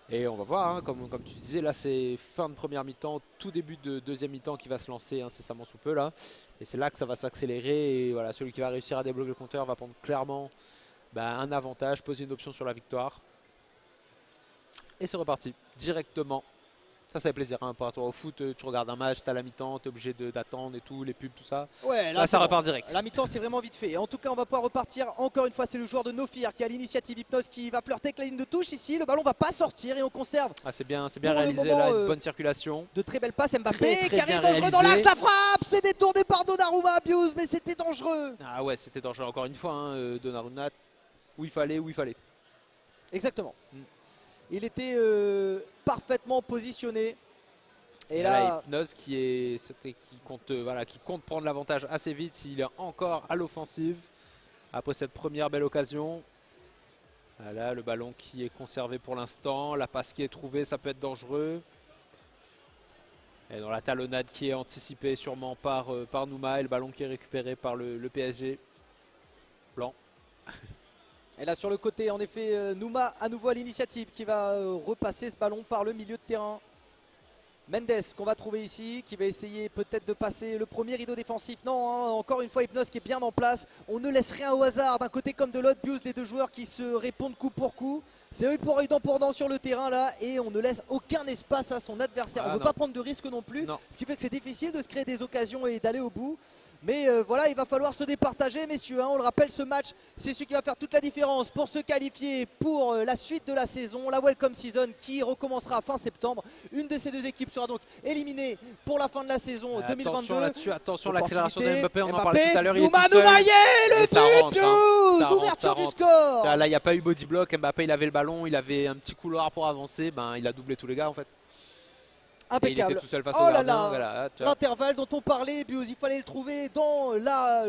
Et on va voir, hein, comme tu disais, là c'est fin de première mi-temps, tout début de deuxième mi-temps qui va se lancer incessamment sous peu là. Et c'est là que ça va s'accélérer. Et voilà, celui qui va réussir à débloquer le compteur va prendre clairement un avantage, poser une option sur la victoire. Et c'est reparti directement. Ça fait plaisir hein, par rapport au foot, tu regardes un match, tu as la mi-temps, tu es obligé d'attendre et tout, les pubs, tout ça. Ouais, là ça repart direct. La mi-temps c'est vraiment vite fait. En tout cas on va pouvoir repartir. Encore une fois c'est le joueur de Nofir qui a l'initiative. Hypnose qui va flirter avec la ligne de touche ici. Le ballon va pas sortir et on conserve. Ah, c'est bien réalisé là, une bonne circulation. De très belles passes, Mbappé qui arrive dangereux dans l'axe, la frappe. C'est détourné par Donnarumma, Bius, mais c'était dangereux. Ah ouais, c'était dangereux encore une fois, hein, Donnarumma, où il fallait. Exactement. Il était parfaitement positionné. Et là, Hypnose qui compte prendre l'avantage assez vite. Il est encore à l'offensive après cette première belle occasion. Voilà, le ballon qui est conservé pour l'instant. La passe qui est trouvée, ça peut être dangereux. Et dans la talonnade qui est anticipée sûrement par Numa. Et le ballon qui est récupéré par le PSG. Blanc. Et là sur le côté, en effet, Numa à nouveau à l'initiative qui va repasser ce ballon par le milieu de terrain. Mendes qu'on va trouver ici, qui va essayer peut-être de passer le premier rideau défensif. Non, hein, encore une fois Hypnose qui est bien en place. On ne laisse rien au hasard d'un côté comme de l'autre. Bius, les deux joueurs qui se répondent coup pour coup. C'est œil pour œil, dent pour dent sur le terrain là. Et on ne laisse aucun espace à son adversaire. On ne veut pas prendre de risque non plus. Ce qui fait que c'est difficile de se créer des occasions et d'aller au bout. Mais voilà, il va falloir se départager, messieurs. Hein. On le rappelle, ce match, c'est celui qui va faire toute la différence pour se qualifier pour la suite de la saison. La Welcome Season qui recommencera fin septembre. Une de ces deux équipes sera donc éliminée pour la fin de la saison 2022. Attention là-dessus, attention l'accélération de Mbappé, on en parlait tout à l'heure. Numa, le but, ouverture du score. Là, il n'y a pas eu body block. Mbappé, il avait le ballon, il avait un petit couloir pour avancer. Il a doublé tous les gars en fait. Impeccable. Et il était tout seul face au gardien. Voilà, l'intervalle dont on parlait, Bius, il fallait le trouver dans la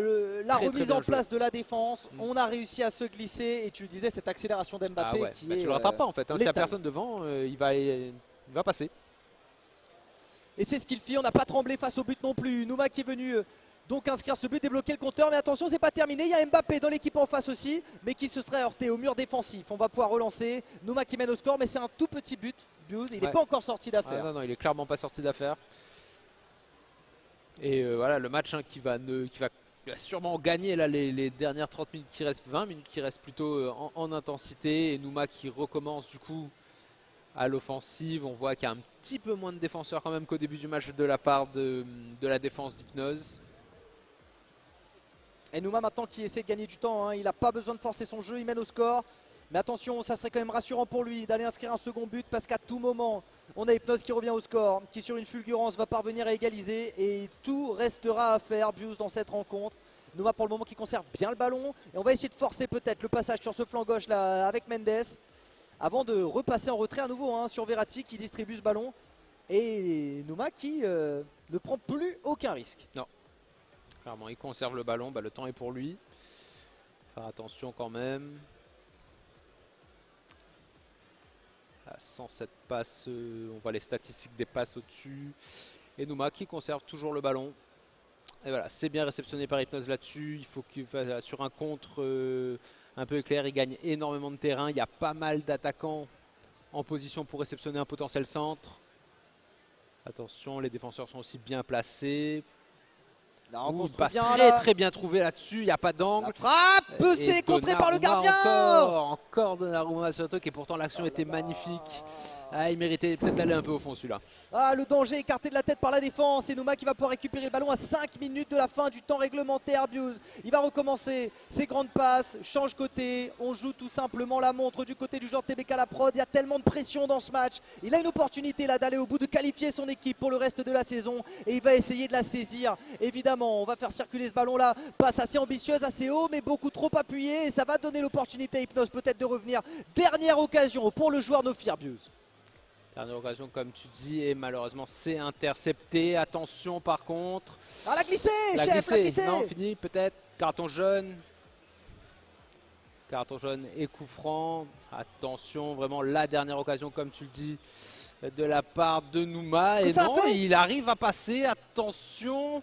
remise en place de la défense. On a réussi à se glisser et tu le disais, cette accélération d'Mbappé qui est. Tu le rattrapes pas en fait. Hein, s'il n'y a personne devant, il va passer. Et c'est ce qu'il fit. On n'a pas tremblé face au but non plus. Numa qui est venu donc inscrire ce but, débloquer le compteur. Mais attention, c'est pas terminé. Il y a Mbappé dans l'équipe en face aussi, mais qui se serait heurté au mur défensif. On va pouvoir relancer. Numa qui mène au score, mais c'est un tout petit but. Il n'est pas encore sorti d'affaire. Non, il est clairement pas sorti d'affaire. Et voilà le match qui va sûrement gagner là, les dernières 30 minutes qui restent, 20 minutes qui restent plutôt en intensité. Et Numa qui recommence du coup à l'offensive. On voit qu'il y a un petit peu moins de défenseurs quand même qu'au début du match de la part de la défense d'Hypnose. Et Numa maintenant qui essaie de gagner du temps, hein. Il n'a pas besoin de forcer son jeu, il mène au score. Mais attention, ça serait quand même rassurant pour lui d'aller inscrire un second but parce qu'à tout moment, on a Hypnose qui revient au score, qui sur une fulgurance va parvenir à égaliser et tout restera à faire, Bius, dans cette rencontre. Numa pour le moment qui conserve bien le ballon et on va essayer de forcer peut-être le passage sur ce flanc gauche là avec Mendes avant de repasser en retrait à nouveau hein, sur Verratti qui distribue ce ballon et Numa qui ne prend plus aucun risque. Non, clairement il conserve le ballon, le temps est pour lui. Faire attention quand même. 107 passes, on voit les statistiques des passes au-dessus. Et Numa qui conserve toujours le ballon. Et voilà, c'est bien réceptionné par Hypnose là-dessus. Il faut qu'il fasse sur un contre un peu éclair, il gagne énormément de terrain. Il y a pas mal d'attaquants en position pour réceptionner un potentiel centre. Attention, les défenseurs sont aussi bien placés. Très bien trouvé là-dessus, il n'y a pas d'angle. Frappe, c'est contré par le gardien. Encore Donnarumma sur le truc et pourtant l'action était magnifique. Il méritait peut-être d'aller un peu au fond celui-là. Le danger écarté de la tête par la défense. Et Nouma qui va pouvoir récupérer le ballon à 5 minutes de la fin du temps réglementaire. Bius, il va recommencer ses grandes passes, change côté. On joue tout simplement la montre du côté du joueur TBK La Prod. Il y a tellement de pression dans ce match. Il a une opportunité là d'aller au bout, de qualifier son équipe pour le reste de la saison. Et il va essayer de la saisir. Évidemment, on va faire circuler ce ballon là. Passe assez ambitieuse, assez haut, mais beaucoup trop appuyé. Et ça va donner l'opportunité à Hypnose peut-être de revenir. Dernière occasion pour le joueur Nofir, Bius. Dernière occasion comme tu dis et malheureusement c'est intercepté. Attention par contre. La glissée, chef, la glissée. Non, fini peut-être. Carton jaune. Carton jaune et coup franc. Attention, vraiment la dernière occasion comme tu le dis de la part de Nouma. Et non, il arrive à passer. Attention.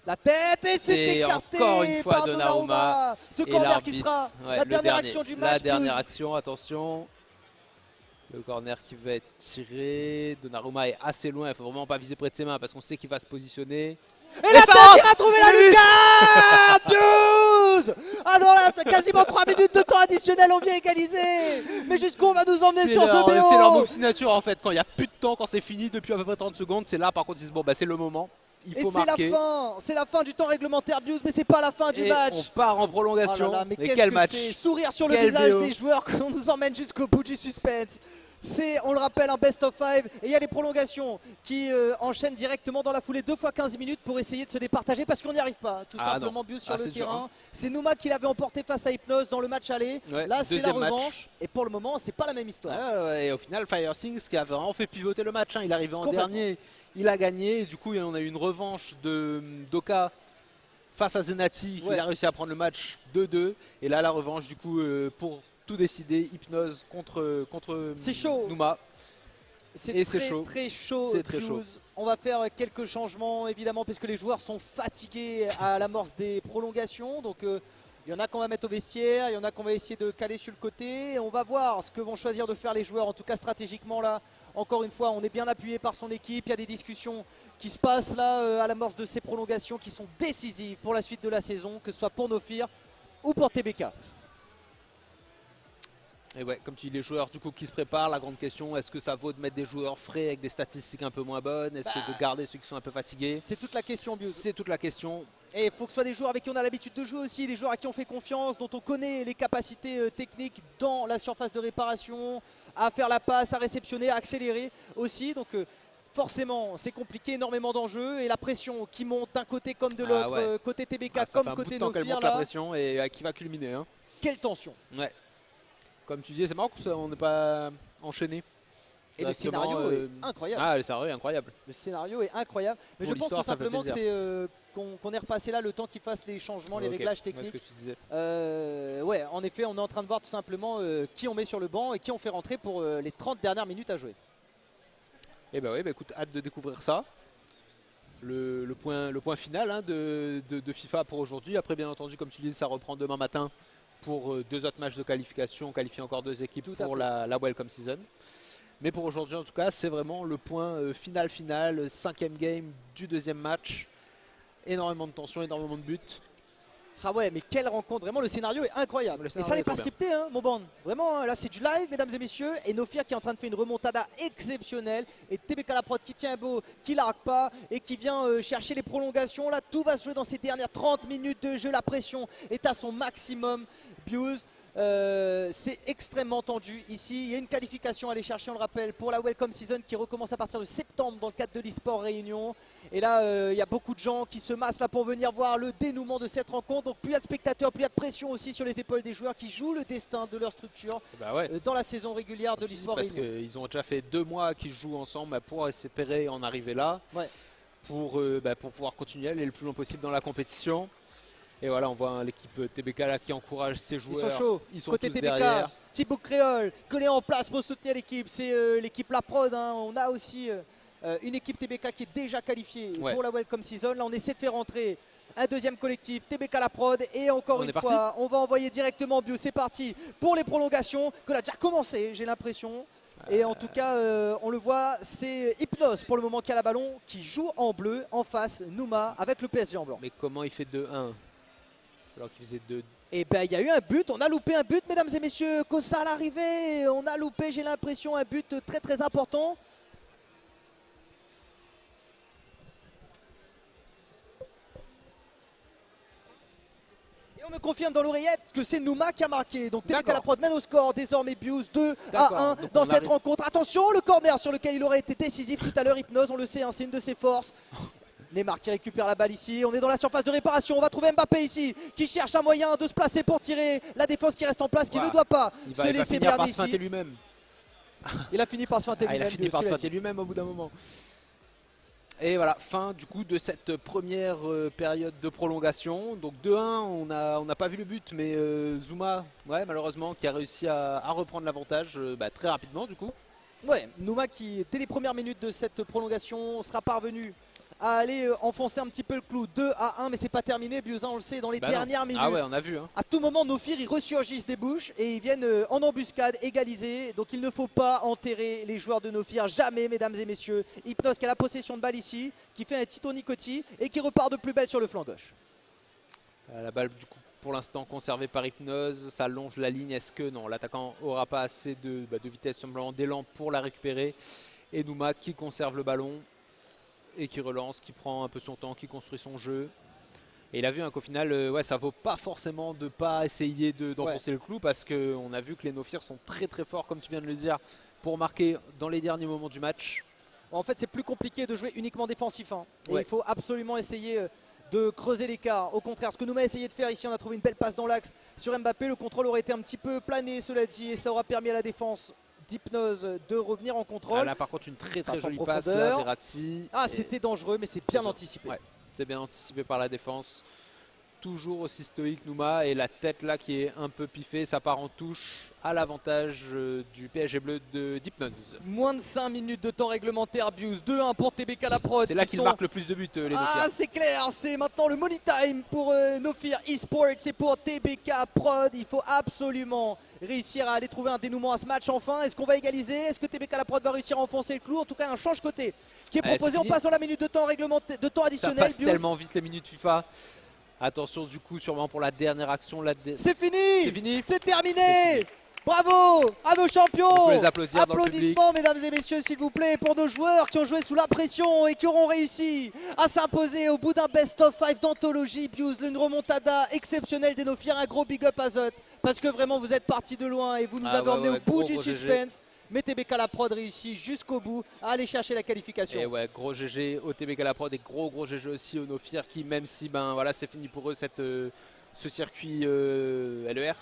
La tête et c'est écarté encore une fois par Donnarumma. Ce corner qui sera la dernière action du match. La dernière action, attention. Le corner qui va être tiré. Donnarumma est assez loin, il ne faut vraiment pas viser près de ses mains parce qu'on sait qu'il va se positionner. Et la tête, il va trouver la lucarne. Dans quasiment 3 minutes de temps additionnel, on vient égaliser. Mais jusqu'où on va nous emmener sur ce BO? C'est leur move signature en fait. Quand il n'y a plus de temps, quand c'est fini depuis à peu près 30 secondes, c'est là par contre ils disent bon bah c'est le moment. Il faut marquer. C'est la fin du temps réglementaire, Bius, mais c'est pas la fin du match. On part en prolongation. Mais quel match! Sourire sur le visage des joueurs qu'on nous emmène jusqu'au bout du suspense. C'est, on le rappelle, un best of 5 et il y a les prolongations qui enchaînent directement dans la foulée 2 fois 15 minutes pour essayer de se départager parce qu'on n'y arrive pas tout simplement. Bius sur le terrain. C'est Nouma qui l'avait emporté face à Hypnose dans le match aller. Là c'est la revanche et pour le moment c'est pas la même histoire. Et au final Firethings qui a vraiment fait pivoter le match, il arrivait en dernier, il a gagné et du coup on a eu une revanche de Doka face à Zenati qui a réussi à prendre le match 2-2 et là la revanche du coup pour tout décider, Hypnose contre Nouma. C'est très chaud. On va faire quelques changements évidemment puisque les joueurs sont fatigués à l'amorce des prolongations. Donc il y en a qu'on va mettre au vestiaire, il y en a qu'on va essayer de caler sur le côté. Et on va voir ce que vont choisir de faire les joueurs. En tout cas stratégiquement là, encore une fois, on est bien appuyé par son équipe. Il y a des discussions qui se passent là à l'amorce de ces prolongations qui sont décisives pour la suite de la saison, que ce soit pour Nofir ou pour TBK. Et ouais, comme tu dis, les joueurs du coup qui se préparent, la grande question, est-ce que ça vaut de mettre des joueurs frais avec des statistiques un peu moins bonnes? Est-ce que de garder ceux qui sont un peu fatigués? C'est toute la question, Bius. C'est toute la question. Et il faut que ce soit des joueurs avec qui on a l'habitude de jouer aussi, des joueurs à qui on fait confiance, dont on connaît les capacités techniques dans la surface de réparation, à faire la passe, à réceptionner, à accélérer aussi. Donc forcément, c'est compliqué, énormément d'enjeux et la pression qui monte d'un côté comme de l'autre, côté TBK comme côté Nofir. Ça monte la pression et qui va culminer. Hein. Quelle tension! Ouais. Comme tu disais, c'est marrant qu'on n'est pas enchaîné. Et le scénario est incroyable. Le scénario est incroyable. Le scénario est incroyable. Mais je pense tout simplement que c'est qu'on est repassé là le temps qu'ils fassent les changements, les réglages techniques. Ouais, ce que tu disais. Ouais, en effet, on est en train de voir tout simplement qui on met sur le banc et qui on fait rentrer pour les 30 dernières minutes à jouer. Et bah oui, écoute, hâte de découvrir ça. Le point final de FIFA pour aujourd'hui. Après, bien entendu, comme tu dis, ça reprend demain matin pour 2 autres matchs de qualification. On qualifie encore 2 équipes pour la Welcome Season. Mais pour aujourd'hui, en tout cas, c'est vraiment le point final, 5e game du 2e match. Énormément de tension, énormément de buts. Ah ouais, mais quelle rencontre, vraiment le scénario est incroyable. Et ça n'est pas scripté, hein, mon band. Vraiment, là c'est du live, mesdames et messieurs. Et Nofir qui est en train de faire une remontada exceptionnelle. Et TBK La Prod qui tient beau, qui largue pas et qui vient chercher les prolongations. Là, tout va se jouer dans ces dernières 30 minutes de jeu. La pression est à son maximum. Bius. C'est extrêmement tendu ici. Il y a une qualification à aller chercher, on le rappelle, pour la Welcome Season qui recommence à partir de septembre dans le cadre de l'eSport Réunion. Et là, il y a beaucoup de gens qui se massent là pour venir voir le dénouement de cette rencontre. Donc plus il y a de spectateurs, plus il y a de pression aussi sur les épaules des joueurs qui jouent le destin de leur structure dans la saison régulière de l'eSport Réunion. Parce qu'ils ont déjà fait 2 mois qu'ils jouent ensemble pour espérer en arriver là, pour pouvoir continuer à aller le plus loin possible dans la compétition. Et voilà, on voit l'équipe TBK là qui encourage ses joueurs. Ils sont chauds. Ils sont côté tous TBK, derrière. Thibaut Créole, collé en place pour soutenir l'équipe. C'est l'équipe La Prod. Hein. On a aussi une équipe TBK qui est déjà qualifiée pour la Welcome Season. Là, on essaie de faire rentrer un 2e collectif, TBK La Prod. Et encore une fois, on va envoyer directement Bius. C'est parti pour les prolongations que l'a déjà commencé, j'ai l'impression. Et en tout cas, on le voit, c'est Hypnose pour le moment qui a la ballon, qui joue en bleu, en face, Nouma avec le PSG en blanc. Mais comment il fait 2-1 alors qu'il faisait 2? Et ben il y a eu un but, on a loupé un but mesdames et messieurs, Kossa à l'arrivée, on a loupé, j'ai l'impression, un but très très important. Et on me confirme dans l'oreillette que c'est Nouma qui a marqué. Donc TBK La Prod mène au score, désormais Bius 2-1 dans cette rencontre. Attention, le corner sur lequel il aurait été décisif tout à l'heure, Hypnose, on le sait, hein, c'est une de ses forces. Neymar qui récupère la balle ici, on est dans la surface de réparation, on va trouver Mbappé ici qui cherche un moyen de se placer pour tirer, la défense qui reste en place, qui ne doit pas se laisser berner ici. Lui-même. Il a fini par se feinter lui-même. Il a fini par se feinter lui-même au bout d'un moment. Et voilà, fin du coup de cette première période de prolongation. Donc 2-1, on n'a pas vu le but, mais Zouma, ouais, malheureusement, qui a réussi à reprendre l'avantage très rapidement du coup. Ouais, Nouma qui, dès les premières minutes de cette prolongation, sera parvenu à aller enfoncer un petit peu le clou. 2-1, mais c'est pas terminé, Biusa, on le sait, dans les dernières minutes. Ah ouais, on a vu. Hein. À tout moment, Nofir, ils ressurgissent des bouches et ils viennent en embuscade, égaliser. Donc il ne faut pas enterrer les joueurs de Nofir, jamais, mesdames et messieurs. Hypnose qui a la possession de balle ici, qui fait un Tito Nicotti et qui repart de plus belle sur le flanc gauche. La balle, du coup, pour l'instant conservée par Hypnose, ça longe la ligne. Est-ce que non, l'attaquant aura pas assez de vitesse, simplement d'élan pour la récupérer? Et Nouma qui conserve le ballon et qui relance, qui prend un peu son temps, qui construit son jeu. Et il a vu qu'au final, ça vaut pas forcément de pas essayer d'enfoncer le clou, parce qu'on a vu que les Nofir sont très très forts, comme tu viens de le dire, pour marquer dans les derniers moments du match. En fait, c'est plus compliqué de jouer uniquement défensif. Hein. Et il faut absolument essayer de creuser l'écart. Au contraire, ce que Nouma a essayé de faire ici, on a trouvé une belle passe dans l'axe sur Mbappé. Le contrôle aurait été un petit peu plané, cela dit, et ça aura permis à la défense d'Hypnose de revenir en contrôle. Là par contre une très jolie passe là, Verratti. Ah, c'était dangereux, mais c'est bien anticipé. Ouais, c'est bien anticipé par la défense. Toujours aussi stoïque Nouma, et la tête là qui est un peu piffée, ça part en touche à l'avantage du PSG bleu d'Hypnose. Moins de 5 minutes de temps réglementaire, Bius 2-1 pour TBK La Prod. C'est là qu'ils marquent le plus de buts, les Nofir. Ah, c'est clair, c'est maintenant le money time pour Nofir eSports, c'est pour TBK Prod. Il faut absolument réussir à aller trouver un dénouement à ce match enfin. Est-ce qu'on va égaliser? Est-ce que TBK La Prod va réussir à enfoncer le clou? En tout cas, un change-côté qui est proposé. On passe dans la minute de temps réglementaire, de temps additionnel. Ça passe tellement vite les minutes FIFA. Attention du coup sûrement pour la dernière action. C'est fini, c'est fini, c'est terminé. Bravo à nos champions. On peut les applaudir. Applaudissements mesdames et messieurs s'il vous plaît pour nos joueurs qui ont joué sous la pression et qui auront réussi à s'imposer au bout d'un best of 5 d'anthologie. Bius, une remontada exceptionnelle des Nofir. Un gros big up à Zot parce que vraiment vous êtes partis de loin et vous nous avez emmenés au bout du suspense. Mais TBK La Prod réussit jusqu'au bout à aller chercher la qualification. Et ouais, gros GG au TBK La Prod et gros GG aussi au Nofir qui, même si c'est fini pour eux ce circuit LER.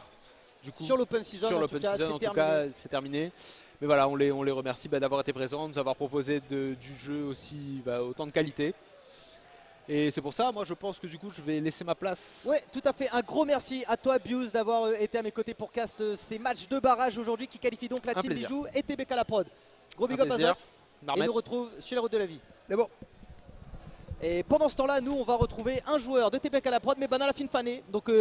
Du coup, sur l'open season, en tout cas, c'est terminé. Mais voilà, on les remercie d'avoir été présents, de nous avoir proposé du jeu aussi autant de qualité. Et c'est pour ça, moi je pense que du coup je vais laisser ma place. Ouais, tout à fait. Un gros merci à toi Bius d'avoir été à mes côtés pour cast ces matchs de barrage aujourd'hui qui qualifient donc la team Bijou et TBK La Prod. Gros big up à Zot. Et nous retrouve sur les routes de la vie. C'est bon. Et pendant ce temps-là, nous on va retrouver un joueur de TBK La Prod, mais à la fin fané. Donc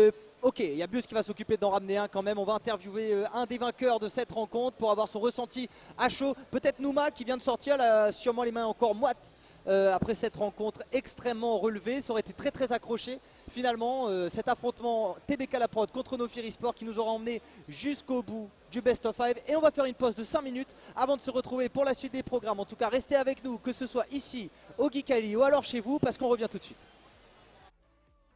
ok, il y a Bius qui va s'occuper d'en ramener un quand même. On va interviewer un des vainqueurs de cette rencontre pour avoir son ressenti à chaud. Peut-être Nouma qui vient de sortir, là, sûrement les mains encore moites. Après cette rencontre extrêmement relevée, ça aurait été très accroché. Finalement, cet affrontement TBK La Prod contre Nofir eSports qui nous aura emmené jusqu'au bout du best of 5. Et on va faire une pause de 5 minutes avant de se retrouver pour la suite des programmes. En tout cas, restez avec nous, que ce soit ici au Geekali ou alors chez vous, parce qu'on revient tout de suite.